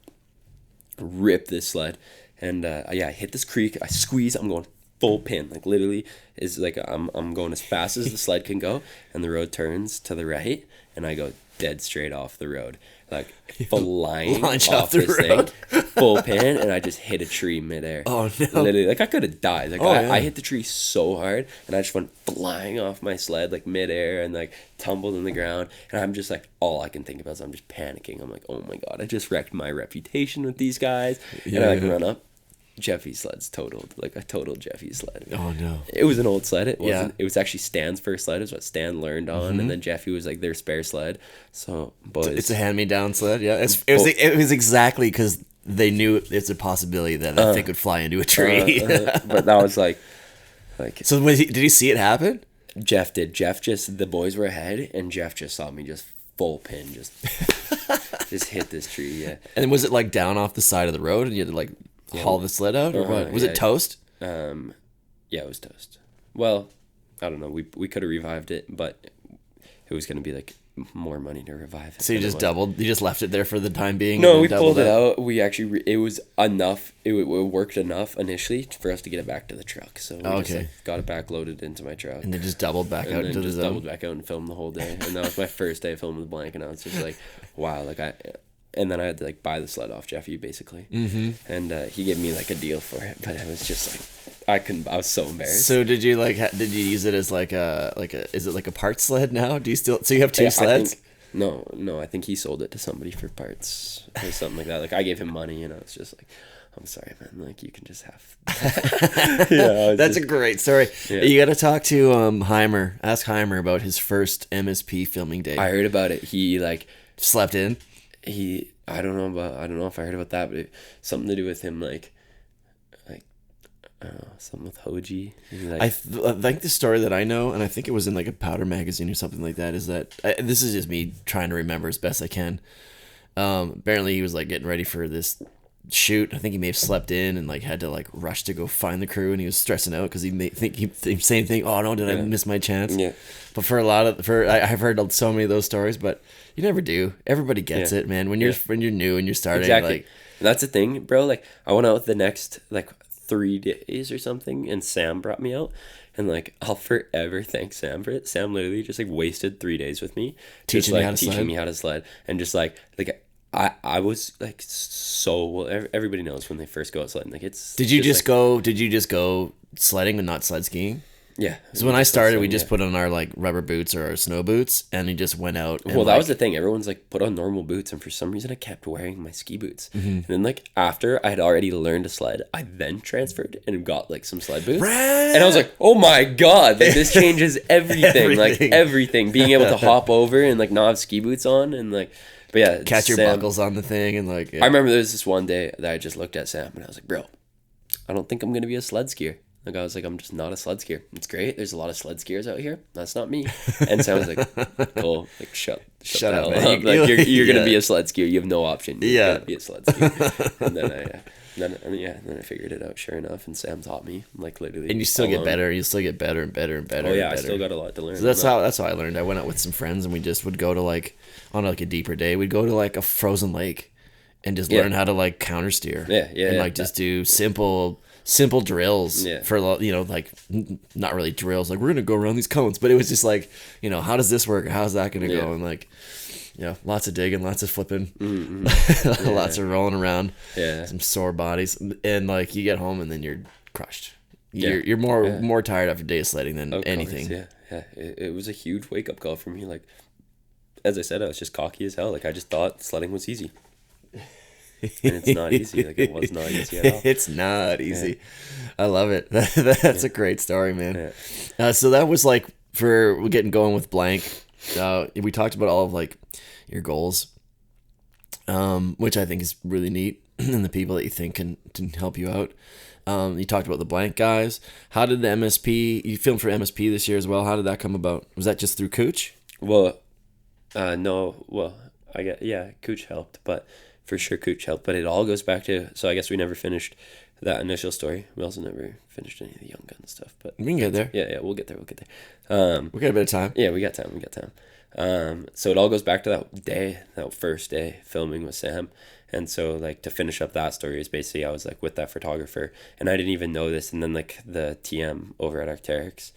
rip this sled. And I hit this creek. I squeeze. I'm going full pin. Like literally is like I'm going as fast as the sled can go. And the road turns to the right. And I go dead straight off the road. Like flying off this thing, full pin, and I just hit a tree midair. Oh no! Literally, like I could have died. Like I hit the tree so hard, and I just went flying off my sled like midair, and like tumbled in the ground. And I'm just like, all I can think about is I'm just panicking. I'm like, oh my god, I just wrecked my reputation with these guys. And I run up. Jeffy's sled's totaled. Like I totaled Jeffy's sled. Oh no! It was an old sled. It wasn't. It was actually Stan's first sled. It was what Stan learned on, and then Jeffy was like their spare sled. So boys, it's a hand-me-down sled. Yeah, it was exactly because they knew it's a possibility that thing could fly into a tree. But that was like. So did he see it happen? Jeff did. The boys were ahead, and Jeff just saw me just full pin, just hit this tree. Yeah. And was it like down off the side of the road, and you had to like haul the sled out, or what? Was it toast? Yeah, it was toast. Well, I don't know. We could have revived it, but it was going to be like more money to revive it. So you just doubled? You just left it there for the time being? No, we pulled it out. We actually, it was enough. It worked enough initially for us to get it back to the truck. So we just got it back loaded into my truck. And then just doubled back out into the zone? Doubled back out and filmed the whole day. And that was my first day filming the blank, and I was just like, wow, like and then I had to like buy the sled off Jeffy basically, and he gave me like a deal for it, but it was just like I was so embarrassed. So did you did you use it as like a is it like a parts sled now? Do you still so you have two sleds? I think he sold it to somebody for parts or something like that. Like I gave him money, and I was just like, I'm sorry, man. Like you can just have. That's a great story. Yeah. You got to talk to Heimer. Ask Heimer about his first MSP filming day. I heard about it. He like slept in. I don't know if I heard about that, but something to do with him like I don't know, something with Hoji. I think the story that I know, and I think it was in like a Powder magazine or something like that, is that this is just me trying to remember as best I can. Apparently he was like getting ready for this shoot. I think he may have slept in and like had to like rush to go find the crew, and he was stressing out because he may think same thing. Oh no, did I miss my chance? Yeah. But I've heard so many of those stories, but you never do. Everybody gets it, man. When you're new and you're starting, exactly. Like and that's the thing, bro. Like I went out the next like 3 days or something, and Sam brought me out. And like, I'll forever thank Sam for it. Sam literally just like wasted 3 days with me, Teaching me how to sled, and just like I was like so well. Everybody knows when they first go out sledding, like it's. Did you just go sledding and not sled skiing? Yeah. So when I started, we just put on our like rubber boots or our snow boots, and we just went out. And, well, that was the thing. Everyone's like, put on normal boots, and for some reason, I kept wearing my ski boots. And then like after I had already learned to sled, I then transferred and got like some sled boots, and I was like, oh my god, like this changes everything, like everything. Being able to hop over and like not have ski boots on, and like, but yeah, catch your buckles on the thing, and like. Yeah. I remember there was this one day that I just looked at Sam and I was like, bro, I don't think I'm gonna be a sled skier. Like, I was like, I'm just not a sled skier. It's great. There's a lot of sled skiers out here. That's not me. And Sam was like, cool. Like, shut the hell man. up. Like, you're going to be a sled skier. You have no option. You're going to be a sled skier. And then I figured it out, sure enough. And Sam taught me, like, literally. And you still get better. You still get better and better and better. Oh, yeah. And better. I still got a lot to learn. So that's how I learned. I went out with some friends, and we just would go to, like, on, like, a deeper day, we'd go to, like, a frozen lake and just learn how to, like, counter steer. And, like, just do simple drills for, you know, like not really drills like we're gonna go around these cones, but it was just like, you know, how does this work, how's that gonna go, and like, you know, lots of digging, lots of flipping, lots of rolling around, some sore bodies, and like you get home and then you're crushed. You're more tired after a day of sledding than anything. It was a huge wake-up call for me. Like, as I said, I was just cocky as hell. Like, I just thought sledding was easy. And it's not easy. Like, it was not easy at all. It's not easy. I love it. That's a great story, man. So that was like, for getting going with blank, we talked about all of like your goals, which I think is really neat, and the people that you think can help you out. You talked about the blank guys. How did the MSP, you filmed for MSP this year as well, how did that come about? Was that just through Cooch? Well, no. Well, Cooch helped, but for sure Cooch helped. But it all goes back to, so I guess we never finished that initial story. We also never finished any of the Young Guns stuff. But we can get there. Yeah, we'll get there. We got a bit of time. Yeah, we got time. So it all goes back to that first day filming with Sam. And so, like, to finish up that story is basically I was, like, with that photographer. And I didn't even know this. And then, like, the TM over at Arcteryx,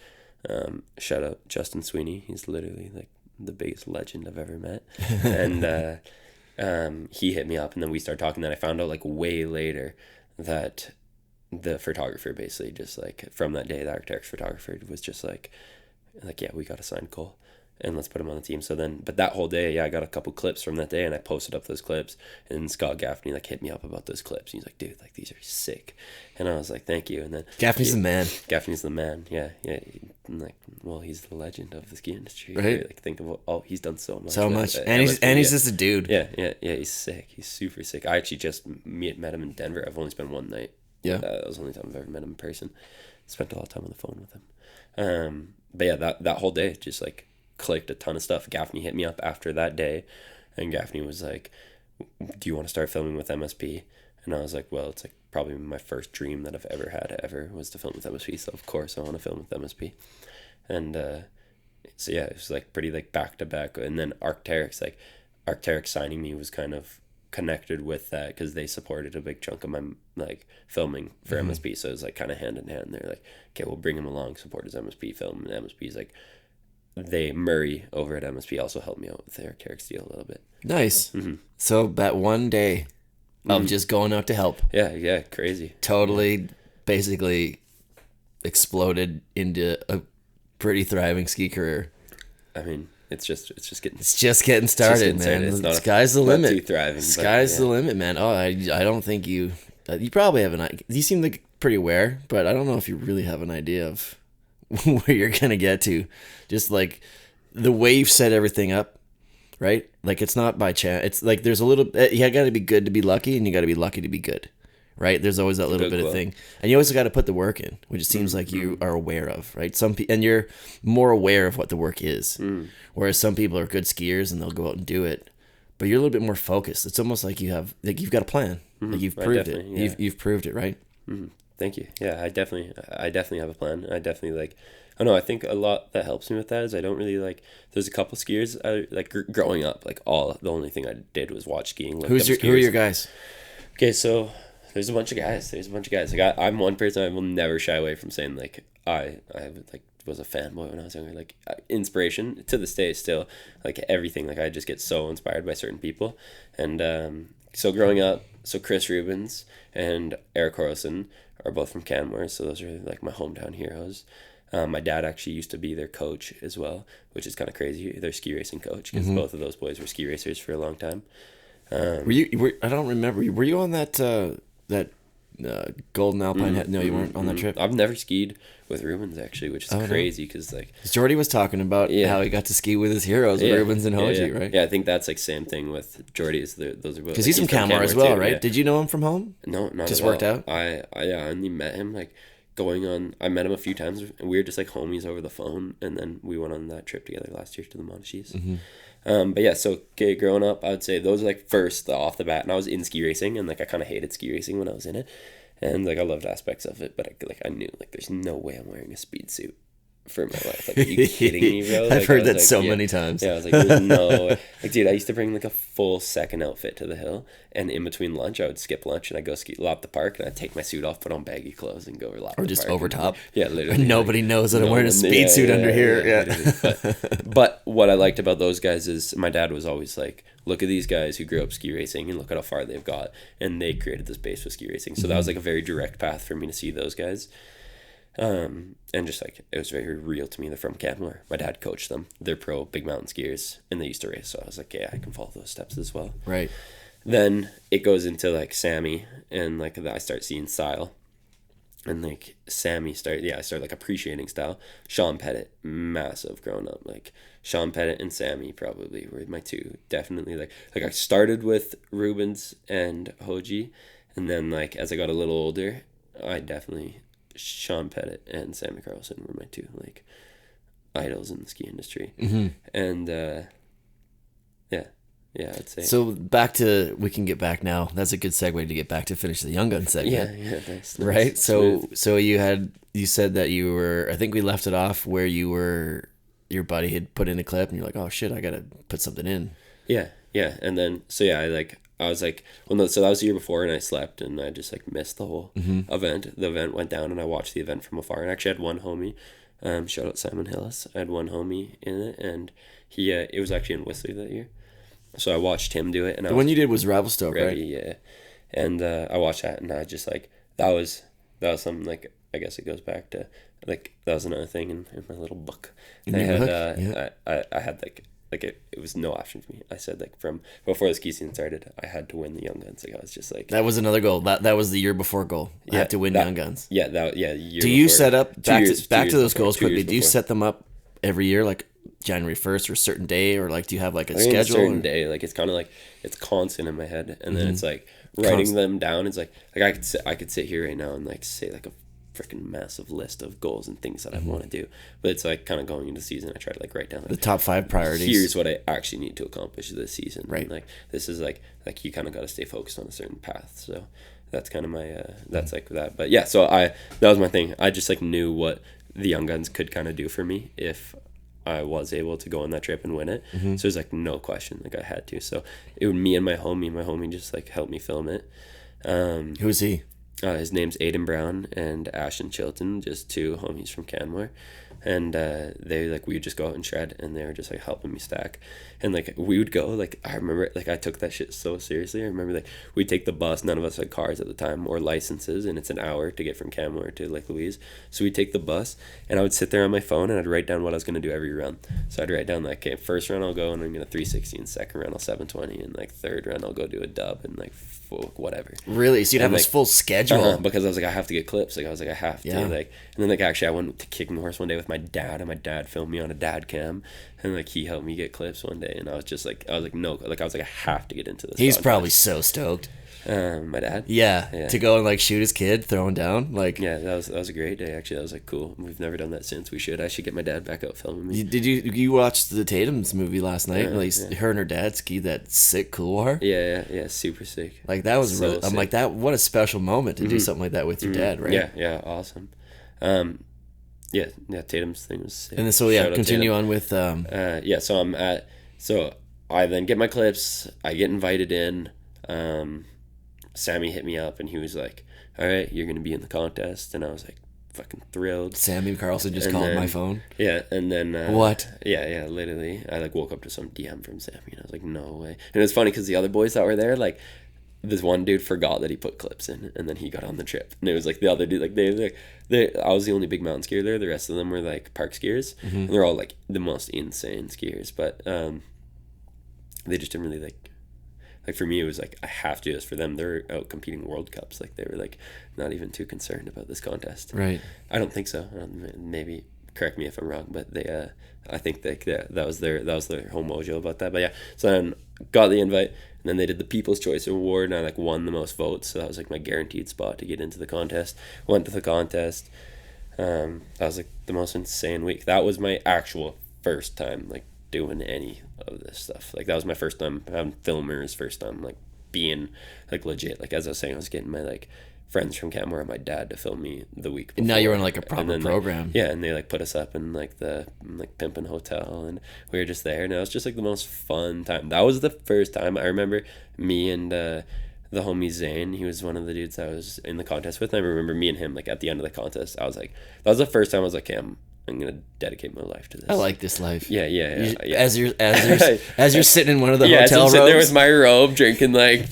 shout out Justin Sweeney. He's literally, like, the biggest legend I've ever met. And he hit me up. And then we started talking. Then I found out, like, way later that the photographer basically just, like, from that day, the Arcteryx photographer was just, like, yeah, we got to sign Cole. And let's put him on the team. So then, but that whole day, I got a couple clips from that day, and I posted up those clips. And Scott Gaffney like hit me up about those clips. He's like, "Dude, like these are sick." And I was like, "Thank you." And then Gaffney's the man. Gaffney's the man. Yeah. And like, well, he's the legend of the ski industry. Right. Like, think of he's done so much. And he's just a dude. Yeah. He's sick. He's super sick. I actually just met him in Denver. I've only spent one night. Yeah. That was the only time I've ever met him in person. Spent a lot of time on the phone with him. But yeah, that whole day just like clicked a ton of stuff. Gaffney hit me up after that day, and Gaffney was like, "Do you want to start filming with MSP?" And I was like, "Well, it's like probably my first dream that I've ever was to film with MSP, so of course I want to film with MSP." And so yeah, it was like pretty like back to back. And then Arcteryx signing me was kind of connected with that because they supported a big chunk of my like filming for MSP, so it was like kind of hand in hand. They're like, "Okay, we'll bring him along, support his MSP film," and MSP's like, Murray over at MSP also helped me out with their Arcteryx deal a little bit. Nice. Mm-hmm. So that one day of just going out to help. Yeah, crazy. Totally, basically exploded into a pretty thriving ski career. I mean, it's just getting started, man. Sky's the limit. Not too thriving. Sky's the limit, man. Oh, I don't think you probably have an idea. You seem like pretty aware, but I don't know if you really have an idea of where you're gonna get to. Just like the way you've set everything up, right? Like it's not by chance. It's like there's a little, you gotta be good to be lucky, and you gotta be lucky to be good, right? There's always that little bit of thing, and you always got to put the work in, which it seems like you are aware of, right? And you're more aware of what the work is, whereas some people are good skiers and they'll go out and do it, but you're a little bit more focused. It's almost like you've got a plan, like you've proved it. Yeah. You've proved it, right? Thank you. Yeah, I definitely have a plan. I definitely like, I don't know, I think a lot that helps me with that is I don't really like, there's a couple skiers, like growing up, like the only thing I did was watch skiing. Who are your guys? Okay, so There's a bunch of guys. Like I'm one person I will never shy away from saying like I like was a fanboy when I was younger. Like inspiration to this day still. Like everything. Like I just get so inspired by certain people. And so growing up, so Chris Rubens and Eric Carlson are both from Canmore. So those are like my hometown heroes. My dad actually used to be their coach as well, which is kind of crazy. Their ski racing coach, because both of those boys were ski racers for a long time. I don't remember. Were you on that Golden Alpine? No, you weren't on that trip. I've never skied with Rubens actually, which is crazy because like Jordy was talking about how he got to ski with his heroes, Rubens and Hoji, right? Yeah, I think that's like same thing with Jordy. Those are both because he's from Canmore as well, right? Yeah. Did you know him from home? No, not just at all. worked out. I only met him like I met him a few times and we were just like homies over the phone, and then we went on that trip together last year to the Monashees. But yeah, so growing up, I would say those are like first off the bat, and I was in ski racing, and like I kind of hated ski racing when I was in it, and like I loved aspects of it, but I knew like there's no way I'm wearing a speed suit for my life. Like, are you kidding me, bro? Like, I've heard that like, so many times. Yeah, I was like, there's no way. Like, dude, I used to bring like a full second outfit to the hill, and in between lunch, I would skip lunch and I'd go lap the park, and I'd take my suit off, put on baggy clothes, and go lap the park. Or just over top. Yeah, literally. And nobody knows that I'm wearing a speed suit under here. Yeah. But what I liked about those guys is my dad was always like, look at these guys who grew up ski racing and look at how far they've got, and they created this base with ski racing. So that was like a very direct path for me to see those guys. And just like it was very real to me. They're from Canmore. My dad coached them. They're pro big mountain skiers, and they used to race. So I was like, yeah, I can follow those steps as well. Right. Then it goes into like Sammy, and like I start seeing style, and like I started like appreciating style. Sean Pettit, massive growing up. Like Sean Pettit and Sammy probably were my two. Definitely like I started with Rubens and Hoji, and then like as I got a little older, I definitely. Sean Pettit and Sammy Carlson were my two like idols in the ski industry. And I'd say so. We can get back now. That's a good segue to get back to finish the Young Gun segment. Yeah, thanks. Right. So you said that you were, I think we left it off where your buddy had put in a clip and you're like, oh shit, I gotta put something in. Yeah, and then I was like, well, no, so that was the year before, and I slept, and I just like missed the whole event. The event went down, and I watched the event from afar. And actually, I had one homie, shout out Simon Hillis. I had one homie in it, and he, it was actually in Whistler that year, so I watched him do it. And the one you did was Ravelstoke, right? Yeah, and I watched that, and I just like that was something like I guess it goes back to like that was another thing in my little book. I had like it was no option for me. I said like from before the ski season started, I had to win the Young Guns. Like I was just like that was another goal. That was the year before goal. I had to win Young Guns. Yeah, Do you set up back to those goals quickly? Do you set them up every year, like January 1st or a certain day, or like do you have like a schedule? A certain day, like it's kind of like it's constant in my head, and then it's like writing them down. It's like I could sit here right now and like say like a freaking massive list of goals and things that I want to do, but it's like kind of going into the season I try to like write down like, the top 5 priorities. Here's what I actually need to accomplish this season, right? And, like this is like you kind of got to stay focused on a certain path. So that's kind of my that's like that. But yeah, so that was my thing. I just like knew what the Young Guns could kind of do for me if I was able to go on that trip and win it. So there's like no question, like I had to. So it was me and my homie just like helped me film it. Who's he? His name's Aiden Brown and Ashton Chilton, just two homies from Canmore. And they like we would just go out and shred, and they were just like helping me stack. And like we would go, like I remember like I took that shit so seriously. I remember like we'd take the bus, none of us had cars at the time or licenses, and it's an hour to get from Canmore to Lake Louise. So we'd take the bus, and I would sit there on my phone and I'd write down what I was gonna do every run. So I'd write down like, okay, first run I'll go and I'm gonna 360, and second run I'll 720, and like third run I'll go do a dub, and like whatever. Really? So you'd have like, this full schedule? Because I was like, I have to get clips. Like I was like, I have to. Like, and then like actually I went to Kicking Horse one day with my dad, and my dad filmed me on a dad cam, and like he helped me get clips one day, and I was like no, like I was like I have to get into this. He's probably so stoked. My dad. Yeah, to go and like shoot his kid throwing down, like yeah, that was a great day actually. That was like cool. We've never done that since. I should get my dad back out filming me. Did you watch the Tatum's movie last night? Her and her dad skied that sick couloir. Yeah, super sick. Like that was really. I'm like that. What a special moment to do something like that with your dad, right? Yeah, awesome. Yeah, Tatum's thing was sick. And then so continue on with so I then get my clips. I get invited in. Sammy hit me up and he was like, all right, you're gonna be in the contest, and I was like fucking thrilled. Sammy Carlson just And called then- my phone. Yeah, and then What? Yeah, literally, I like woke up to some DM from Sammy, and I was like, no way. And it was funny because the other boys that were there, like, this one dude forgot that he put clips in, and then he got on the trip, and it was like the other dude, like they I was the only big mountain skier there. The rest of them were like park skiers, and they're all like the most insane skiers, but they just didn't really like for me, it was like, I have to do this. For them, they're out competing World Cups. Like, they were like not even too concerned about this contest. Right. I don't think so. Maybe correct me if I'm wrong, but they, I think that was their whole mojo about that. But yeah, so then got the invite, and then they did the People's Choice Award, and I like won the most votes. So that was like my guaranteed spot to get into the contest. Went to the contest. That was like the most insane week. That was my actual first time like doing any of this stuff. Like, that was my first time having filmers, first time like being like legit. Like, as I was saying, I was getting my like friends from Canmore and my dad to film me the week before. And now you're on like a proper And then, program. Like, yeah, and they like put us up in like the like Pimpin' Hotel, and we were just there, and it was just like the most fun time. That was the first time I remember me and the homie Zane. He was one of the dudes I was in the contest with, and I remember me and him like at the end of the contest, I was like, that was the first time I was like, hey, I'm gonna dedicate my life to this. I like this life. Yeah. As you're sitting in one of the Yeah, hotel so I'm sitting there robes, with my robe, drinking like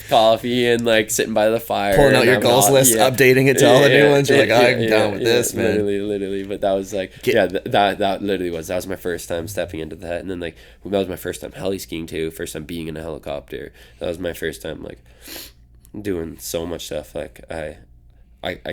coffee, and like sitting by the fire, pulling out and your having goals hot- list, yeah. updating it to all the new ones. You're like, I'm down with yeah, this, man. Literally. But that was like, that literally was my first time stepping into that, and then like that was my first time heli skiing too. First time being in a helicopter. That was my first time like doing so much stuff. Like I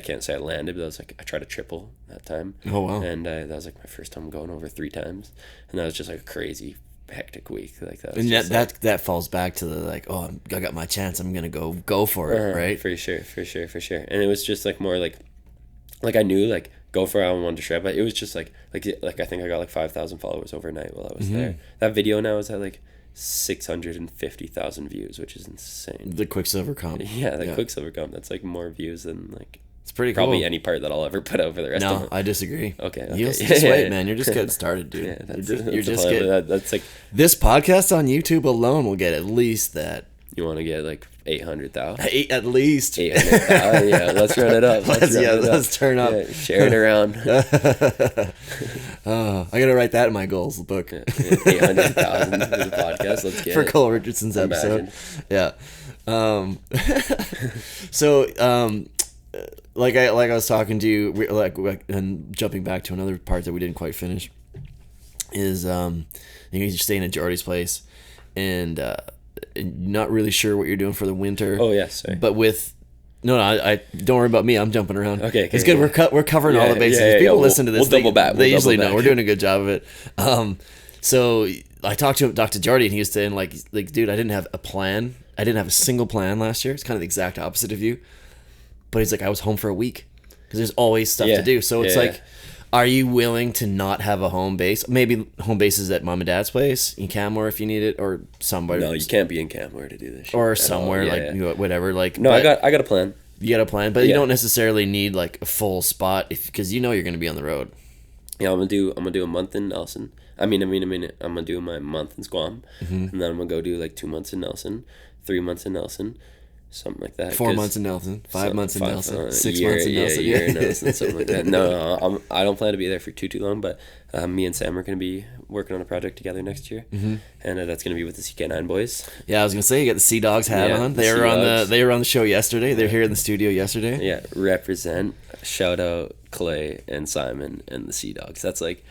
can't say I landed, but I was like, I tried a triple that time. Oh, wow. And that was like my first time going over 3 times, and that was just like a crazy hectic week. Like that was And just, that falls back to the like, oh, I got my chance. I'm gonna go for it, right? For sure. And it was just like more like I knew like go for it. I wanted to shred, but it was just like I think I got like 5,000 followers overnight while I was there. That video now is at like 650,000 views, which is insane. The Quicksilver comp. Yeah, the Quicksilver comp. That's like more views than like It's pretty probably cool. any part that I'll ever put over the rest of No, it. I disagree. Okay. You'll just wait, man. You're just getting started, dude. Yeah, that's you're just the plan, getting. but that's like, This podcast on YouTube alone will get at least that. you want to get like 800,000. At least. 800,000. Yeah, let's run it up. Let's turn up. Yeah, share it around. I gotta write that in my goals book 800,000 for the podcast. Let's get for it. Cole Richardson's episode. Yeah. Like I was talking to you, and jumping back to another part that we didn't quite finish is you're staying at Jordy's place, and not really sure what you're doing for the winter. Oh yeah, sorry. But I don't worry about me. I'm jumping around. Okay, it's good. yeah. We're covering all the bases. Yeah, If people we'll- listen to this, we'll double back. They We'll usually double know back. we're doing a good job of it. So I talked to Jordy, and he was saying like, dude, I didn't have a plan. I didn't have a single plan last year. It's kind of the exact opposite of you. But he's like, I was home for a week because there's always stuff to do. So it's like, are you willing to not have a home base? Maybe home base is at mom and dad's place in Canmore if you need it, or somewhere. No, you can't be in Canmore to do this shit or at somewhere all. like whatever. Like No, but I got a plan. you got a plan, but you Yeah. don't necessarily need like a full spot because you know you're going to be on the road. Yeah, I'm gonna do a month in Nelson. I'm gonna do my month in Squam, and then I'm gonna go do like 2 months in Nelson, 3 months in Nelson, something like that. 4 months in Nelson, 5 months in Nelson, 6 months in Nelson. A year in Nelson, something like that. No, I don't plan to be there for too long, but me and Sam are going to be working on a project together next year, and that's going to be with the CK9 boys. Yeah, I was gonna say you got the Seadawgs hat Yeah, on. the They were on Seadawgs. they were on the show yesterday. They're here in the studio yesterday. Yeah, represent, shout out Clay and Simon and the Seadawgs. That's like,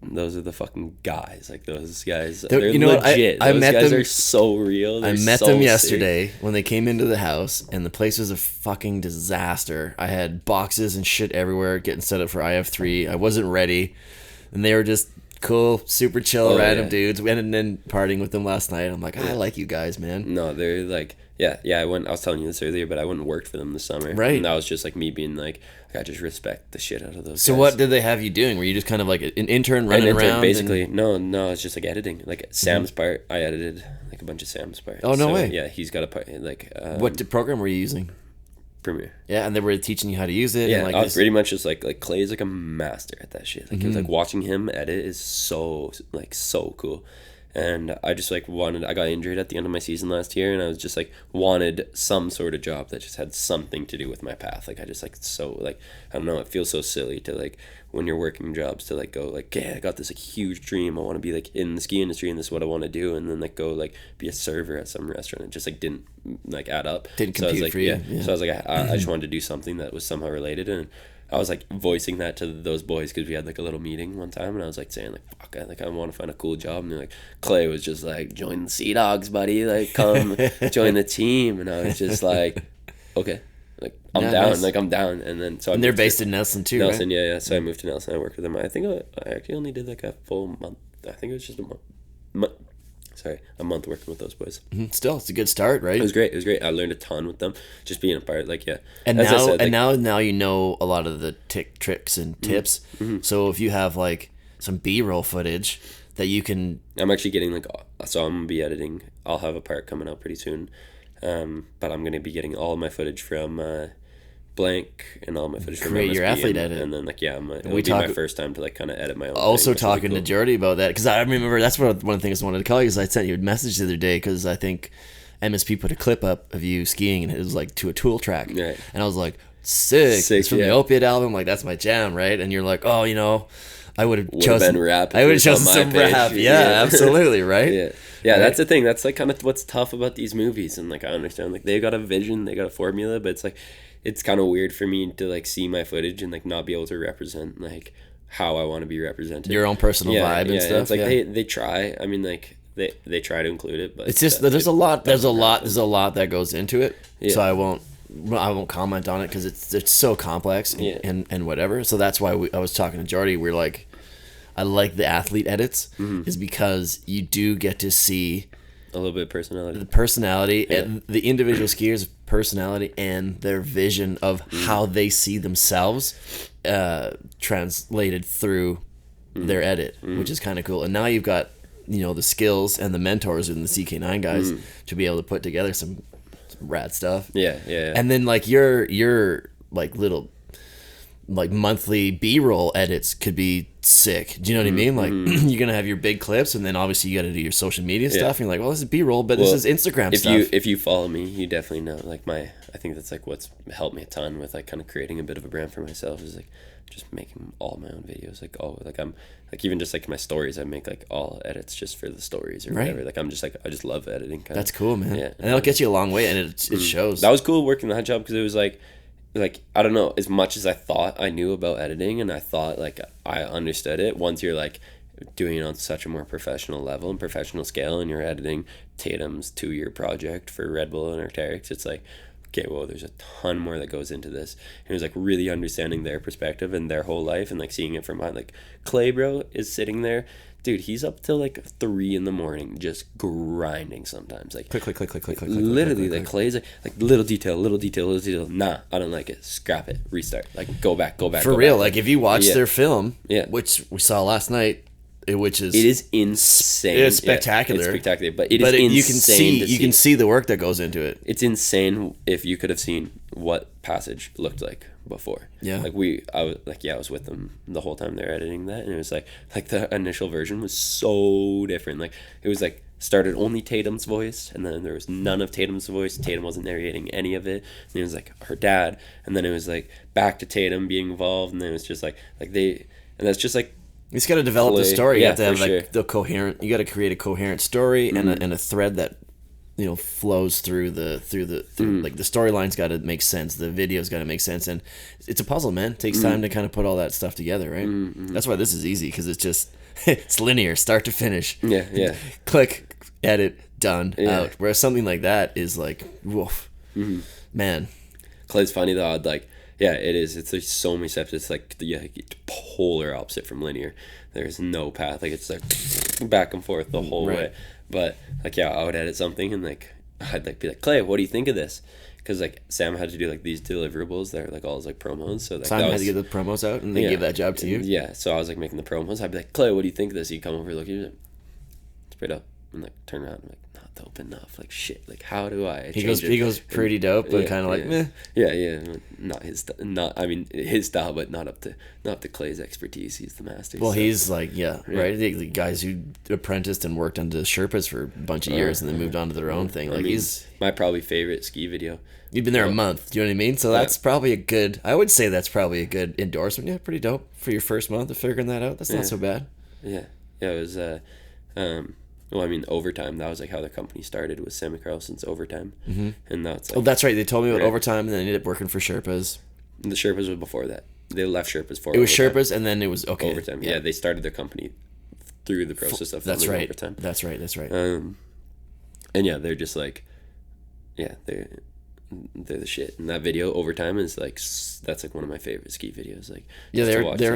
those are the fucking guys. Like, those guys, they're you know what, legit. I Those met guys them- are so real. I They're met so them sick. yesterday when they came into the house, and the place was a fucking disaster. I had boxes and shit everywhere getting set up for IF3. I wasn't ready, and they were just cool, super chill, random dudes. We ended in partying with them last night. I'm like, I like you guys, man. No, they're like, yeah. I was telling you this earlier, but I went and worked for them this summer. Right. And that was just like me being like, I just respect the shit out of those So guys. what did they have you doing? Were you just kind of like an intern running around? Basically, no, it's just like editing. Like Sam's part, I edited like a bunch of Sam's parts. Oh, no way. Yeah, he's got a part like What program were you using? Premiere. Yeah, and they were teaching you how to use it. Yeah, and like I was this. pretty much just like Clay is like a master at that shit. Like, it was like watching him edit is so cool. And I just like I got injured at the end of my season last year, and I was just like wanted some sort of job that just had something to do with my path. Like I just like, so like, I don't know, it feels so silly to like, when you're working jobs, to like go like, yeah, I got this like huge dream, I want to be like in the ski industry and this is what I want to do, and then like go like be a server at some restaurant. It just like didn't like add up. Didn't compute so I was like, for you. Yeah. So I was like, I just wanted to do something that was somehow related, and I was like voicing that to those boys because we had like a little meeting one time, and I was like saying like, fuck, I want to find a cool job, and they're like, Clay was just like, join the Seadawgs, buddy, like come join the team, and I was just like, okay, like I'm down, nice. Like I'm down, and then so. And they're based in Nelson too, Nelson, right? yeah. So I moved to Nelson. I worked with them. I think I actually only did like a full month. I think it was just a month working with those boys. Still, it's a good start, right? It was great. I learned a ton with them, just being a part. Like, yeah. And now, said, like, now you know a lot of the tricks and tips. Mm-hmm. So if you have like some B-roll footage that you can, I'm actually getting like, so I'm gonna be editing. I'll have a part coming out pretty soon, but I'm gonna be getting all of my footage from Blank and all my footage from create your athlete edit, and then like it'll be my first time to like kind of edit my own. Also talking to Jordy about that, because I remember that's one of the things I wanted to call you, is I sent you a message the other day because I think MSP put a clip up of you skiing and it was like to a Tool track, right. And I was like, sick. It's from the Opiate album, like that's my jam, right? And you're like, oh, you know, I would have chosen rap. I would have chosen some rap. Yeah, absolutely, right? Yeah, right? That's the thing. That's like kind of what's tough about these movies, and like I understand, like they got a vision, they got a formula, but it's like, it's kind of weird for me to like see my footage and like not be able to represent like how I want to be represented. Your own personal vibe and stuff. It's like they try. I mean, like they try to include it, but it's just there's a lot that goes into it. Yeah. So I won't comment on it because it's so complex and whatever. So that's why I was talking to Jordy. We're like, I like the athlete edits is because you do get to see a little bit of personality. The personality and the individual skiers' personality and their vision of how they see themselves translated through their edit, which is kind of cool. And now you've got, you know, the skills and the mentors and the CK9 guys to be able to put together some rad stuff. Yeah. And then like your like little like monthly B-roll edits could be sick. Do you know what I mean? Like you're gonna have your big clips, and then obviously you got to do your social media stuff. And you're like, well, this is B-roll, but this is Instagram stuff. If you follow me, you definitely know. Like I think that's like what's helped me a ton with like kind of creating a bit of a brand for myself is like just making all my own videos. Like I'm like even just like my stories, I make like all edits just for the stories or whatever. Like I'm just like I just love editing. That's cool, man. Yeah, and that'll get you a long way, and it shows. That was cool working that job because it was like I don't know, as much as I thought I knew about editing and I thought like I understood it, once you're like doing it on such a more professional level and professional scale and you're editing Tatum's 2-year project for Red Bull and Arcteryx, it's like, okay, well, there's a ton more that goes into this. And it was like really understanding their perspective and their whole life and like seeing it from mine. Like Clay, bro, is sitting there. Dude, he's up till like 3 a.m. just grinding sometimes. Like click. Literally, like Clay's like little detail. Nah, I don't like it. Scrap it. Restart. Like go back. For real, like if you watch their film, which we saw last night, it is insane. It's spectacular. It's spectacular, but it is insane. You can see the work that goes into it. It's insane if you could have seen what Passage looked like before. Yeah. Like I was with them the whole time they're editing that, and it was like the initial version was so different. Like it was like started only Tatum's voice, and then there was none of Tatum's voice. Tatum wasn't narrating any of it. And it was like her dad, and then it was like back to Tatum being involved, and then it was just like they, and that's just like. You just got to develop the story. You have to have like the coherent. You got to create a coherent story and a thread that, you know, flows through like the storyline's got to make sense. The video's got to make sense, and it's a puzzle, man. It takes time to kind of put all that stuff together, right? That's why this is easy because it's just it's linear, start to finish. Yeah. Click, edit, done, out. Whereas something like that is like, woof, man. Clay's funny though. Like. Yeah, it is. It's like so many steps. It's like the polar opposite from linear. There's no path. Like it's like back and forth the whole way. But like I would edit something and like I'd like be like, Clay, what do you think of this? Because like Sam had to do like these deliverables that are like all his like promos. So like Sam had to get the promos out and they gave that job to you. Yeah. So I was like making the promos. I'd be like, Clay, what do you think of this? He'd come over, look at you, straight up, and like turn around and like, not dope enough. Like shit. Like how do I? He goes pretty dope, but kind of like meh. Yeah. Not his. Not. I mean his style, but not up to Clay's expertise. He's the master. Well, so. he's like right. The guys who apprenticed and worked under Sherpas for a bunch of years and then moved on to their own thing. Like he's my probably favorite ski video. You've been there a month. Do you know what I mean? So that's probably a good. I would say that's probably a good endorsement. Yeah, pretty dope for your first month of figuring that out. That's not so bad. Yeah. It was. Well, I mean, overtime. That was like how the company started, was Sammy Carlson's overtime, and that's. Like, that's right. They told me about overtime, and then I ended up working for Sherpas. The Sherpas was before that. They left Sherpas for. It was overtime. Sherpas, and then it was overtime. Yeah, they started their company through the process of. That's right. Overtime. That's right. And yeah, they're just like, yeah, they're the shit. And that video overtime is like, that's like one of my favorite ski videos. Like, yeah, they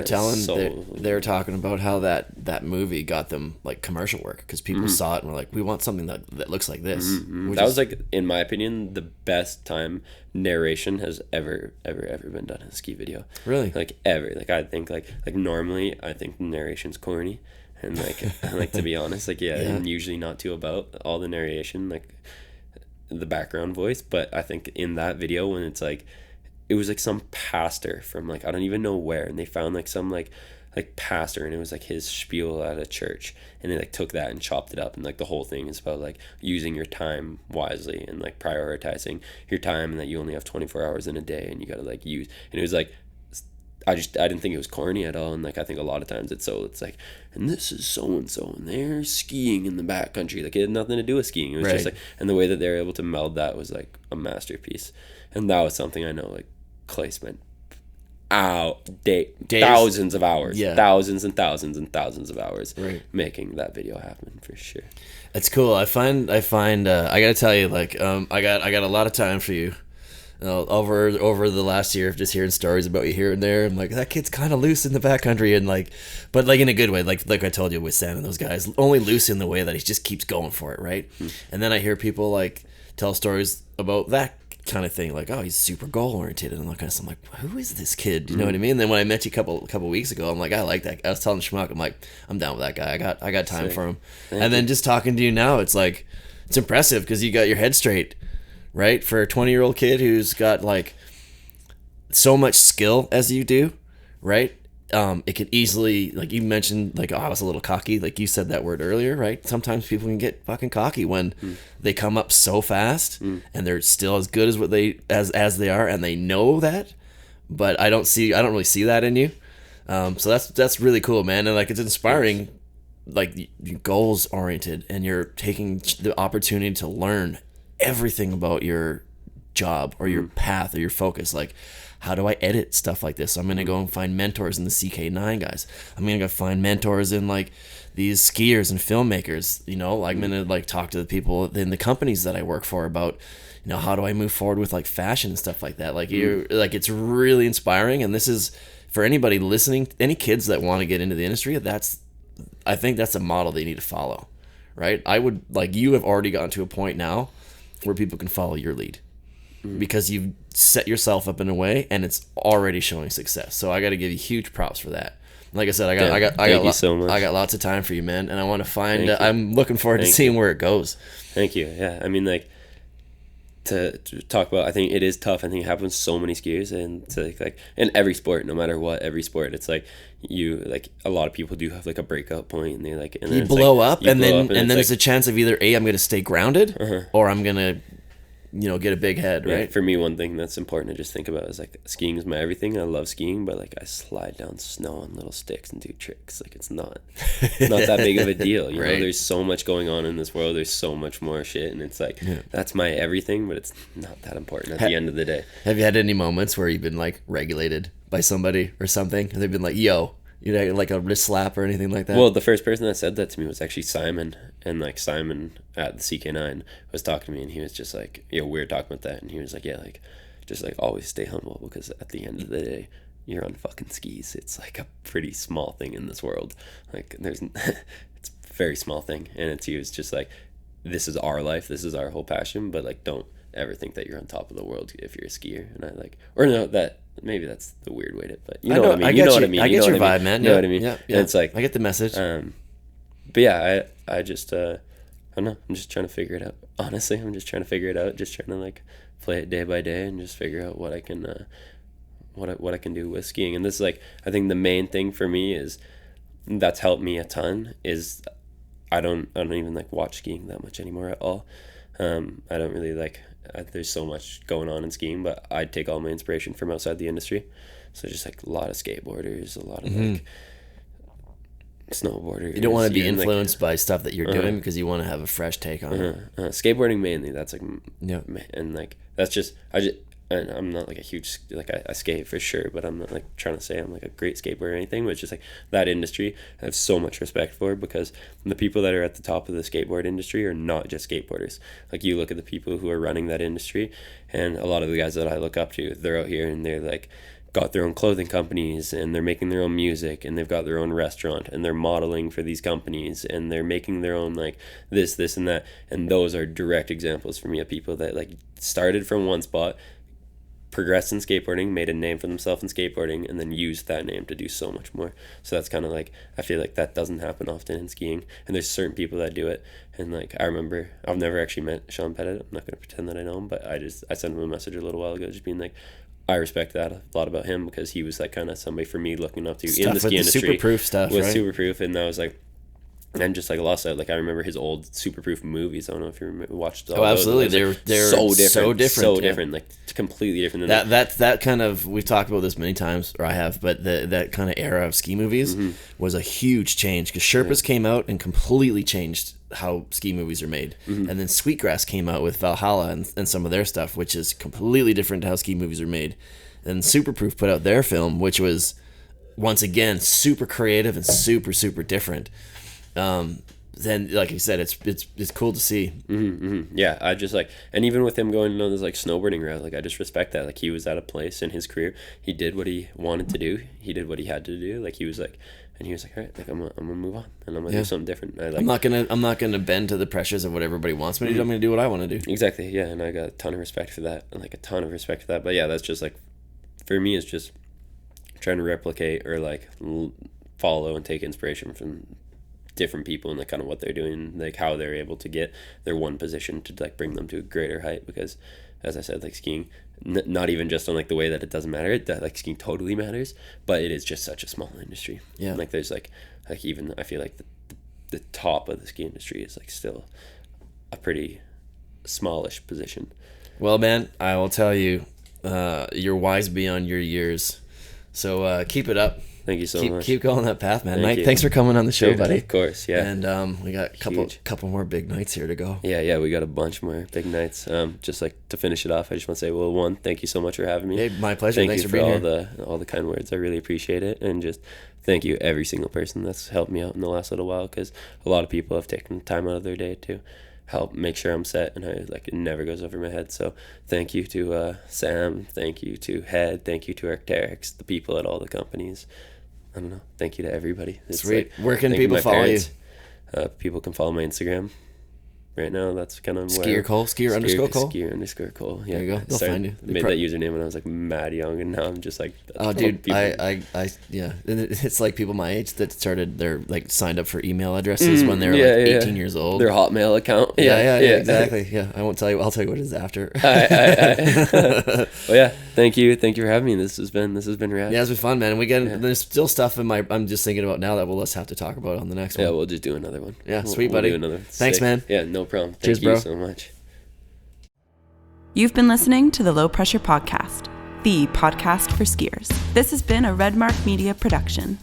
were talking about how that movie got them like commercial work because people saw it and were like, we want something that looks like this. That was like, in my opinion, the best time narration has ever been done in a ski video. Really? Like ever. Like I think like normally I think narration's corny. And like to be honest, like and usually not too about all the narration, like the background voice, but I think in that video when it's like it was like some pastor from like I don't even know where, and they found like some like pastor, and it was like his spiel at a church, and they like took that and chopped it up, and like the whole thing is about like using your time wisely and like prioritizing your time, and that you only have 24 hours in a day and you gotta like use, and it was like I didn't think it was corny at all, and like I think a lot of times it's like, and this is so and so, and they're skiing in the backcountry. Like it had nothing to do with skiing. It was just like, and the way that they were able to meld that was like a masterpiece, and that was something I know like Clay spent thousands of hours, thousands and thousands and thousands of hours making that video happen for sure. That's cool. I find I gotta tell you, like I got a lot of time for you. Over the last year of just hearing stories about you here and there, I'm like, that kid's kind of loose in the backcountry, and like, but like in a good way, like I told you with Sam and those guys, only loose in the way that he just keeps going for it, right? And then I hear people like tell stories about that kind of thing, like, oh, he's super goal oriented and all that kind of stuff. I'm like, who is this kid? You know what I mean? And then when I met you a couple weeks ago, I'm like, I like that. I was telling Schmuck, I'm like, I'm down with that guy. I got time for him. And then just talking to you now, it's like, it's impressive because you got your head straight. Right? For a 20-year-old kid who's got like so much skill as you do, right? It could easily, like you mentioned, like, oh, I was a little cocky. Like you said that word earlier, right? Sometimes people can get fucking cocky when they come up so fast and they're still as good as what as they are, and they know that. But I don't really see that in you. So that's really cool, man. And like it's inspiring. Like you're goals oriented, and you're taking the opportunity to learn everything about your job or your path or your focus. Like, how do I edit stuff like this? I'm going to go and find mentors in the CK9 guys. I'm going to go find mentors in like these skiers and filmmakers, you know, I'm going to like talk to the people in the companies that I work for about, you know, how do I move forward with like fashion and stuff like that? Like you're like, it's really inspiring. And this is for anybody listening, any kids that want to get into the industry, I think that's a model they need to follow, right? I would like, you have already gotten to a point now where people can follow your lead because you've set yourself up in a way and it's already showing success. So I got to give you huge props for that. Like I said, I got lots of time for you, man. And I want to find, I'm looking forward to seeing where it goes. Thank you. Yeah. I mean, like to talk about, I think it is tough. I think it happens so many skiers, and to like in every sport, no matter what, every sport, it's like you, like a lot of people do have like a breakout point, and they like, and then you blow up, and then there's a chance of either I'm going to stay grounded or I'm going to, you know, get a big head, right? Yeah, for me, one thing that's important to just think about is like skiing is my everything. I love skiing, but like I slide down snow on little sticks and do tricks. Like it's not that big of a deal. You know, there's so much going on in this world. There's so much more shit, and it's like that's my everything, but it's not that important at the end of the day. Have you had any moments where you've been like regulated by somebody or something, and they've been like, "Yo," you know, like a wrist slap or anything like that? Well, the first person that said that to me was actually Simon, and like Simon at the CK9 was talking to me, and he was just like, we were talking about that, and he was like, yeah, like just like always stay humble, because at the end of the day, you're on fucking skis. It's like a pretty small thing in this world. Like there's, it's a very small thing, and he was just like, this is our life, this is our whole passion, but like don't ever think that you're on top of the world if you're a skier. And I like, or no, that maybe that's the weird way to, but you know what I mean. You know what I mean. I get your vibe, man. You know what I mean. Yeah. And it's like, I get the message. But yeah, I just I don't know. I'm just trying to figure it out. Honestly, I'm just trying to figure it out. Just trying to like play it day by day and just figure out what I can, what I can do with skiing. And this is like, I think the main thing for me is that's helped me a ton is I don't even like watch skiing that much anymore at all. I don't really like, there's so much going on in skiing, but I take all my inspiration from outside the industry. So just like a lot of skateboarders, a lot of like snowboarders. You don't want to be influenced by stuff that you're doing because you want to have a fresh take on it. Skateboarding mainly. That's like, yeah. And like that's just and I'm not like a huge like I skate for sure, but I'm not like trying to say I'm like a great skateboarder or anything. But it's just like that industry I have so much respect for, because the people that are at the top of the skateboard industry are not just skateboarders. Like you look at the people who are running that industry, and a lot of the guys that I look up to, they're out here and they're like got their own clothing companies, and they're making their own music, and they've got their own restaurant, and they're modeling for these companies, and they're making their own like this and that. And those are direct examples for me of people that like started from one spot, progressed in skateboarding, made a name for themselves in skateboarding, and then used that name to do so much more. So that's kind of like, I feel like that doesn't happen often in skiing, and there's certain people that do it. And like I remember, I've never actually met Sean Pettit, I'm not going to pretend that I know him, but I sent him a message a little while ago just being like, I respect that a lot about him, because he was like kind of somebody for me looking up to stuff in the ski industry. Superproof stuff, with right? Superproof, and I was like, and just like lost out. Like I remember his old Superproof movies. I don't know if you watched all those. Absolutely. They're so different, like completely different than that kind of, we've talked about this many times, or I have, but that kind of era of ski movies was a huge change, because Sherpas came out and completely changed how ski movies are made. And then Sweetgrass came out with Valhalla and some of their stuff, which is completely different to how ski movies are made. And Superproof put out their film, which was once again super creative and super different. Then like you said, it's cool to see. Yeah, I just like, and even with him going on this like snowboarding route, like I just respect that. Like he was at a place in his career, he did what he wanted to do, he did what he had to do. Like he was like, and he was like, all right, like I'm gonna move on, and I'm gonna do something different. I'm not gonna bend to the pressures of what everybody wants me to do. I'm gonna do what I want to do. Exactly. Yeah, and I got a ton of respect for that, like a ton of respect for that. But yeah, that's just like, for me, it's just trying to replicate or like follow and take inspiration from different people and like kind of what they're doing, like how they're able to get their one position to like bring them to a greater height. Because as I said, like skiing, not even just on like the way that it doesn't matter, that like skiing totally matters, but it is just such a small industry. Yeah, like there's like even I feel like the top of the ski industry is like still a pretty smallish position. Well, man, I will tell you, you're wise beyond your years, so keep it up. Thank you so much. Keep going that path, man. Mike, thanks for coming on the show, buddy. Of course, yeah. And we got a couple more big nights here to go. Yeah, we got a bunch more big nights. Just like to finish it off, I just want to say, well, one, thank you so much for having me. Hey, my pleasure. Thanks for being here. All the kind words. I really appreciate it, and just thank you every single person that's helped me out in the last little while, because a lot of people have taken time out of their day to help make sure I'm set, and I like it never goes over my head. So thank you to Sam, thank you to Head, thank you to Arcteryx, the people at all the companies. I don't know. Thank you to everybody. Sweet. Like, where can people follow you? People can follow my Instagram. Right now, that's kind of Skier Cole, Skier underscore Cole. Skier underscore Cole. Yeah, there you go. They'll find you. Made that username when I was like mad young, and now I'm just like, oh, dude, I yeah. It's like people my age that started their like signed up for email addresses when they're 18 years old. Their Hotmail account. Yeah, exactly. Yeah, I won't tell you. I'll tell you what it is after. Well, yeah. Thank you for having me. This has been rad. Yeah, it's been fun, man. There's still stuff I'm just thinking about now that we'll just have to talk about on the next one. Yeah, we'll just do another one. Yeah, sweet, buddy. We'll do another. Thanks, man. Yeah, no problem. Cheers, Thank you bro. so much. You've been listening to the Low Pressure Podcast, the podcast for skiers. This has been a Redmark Media production.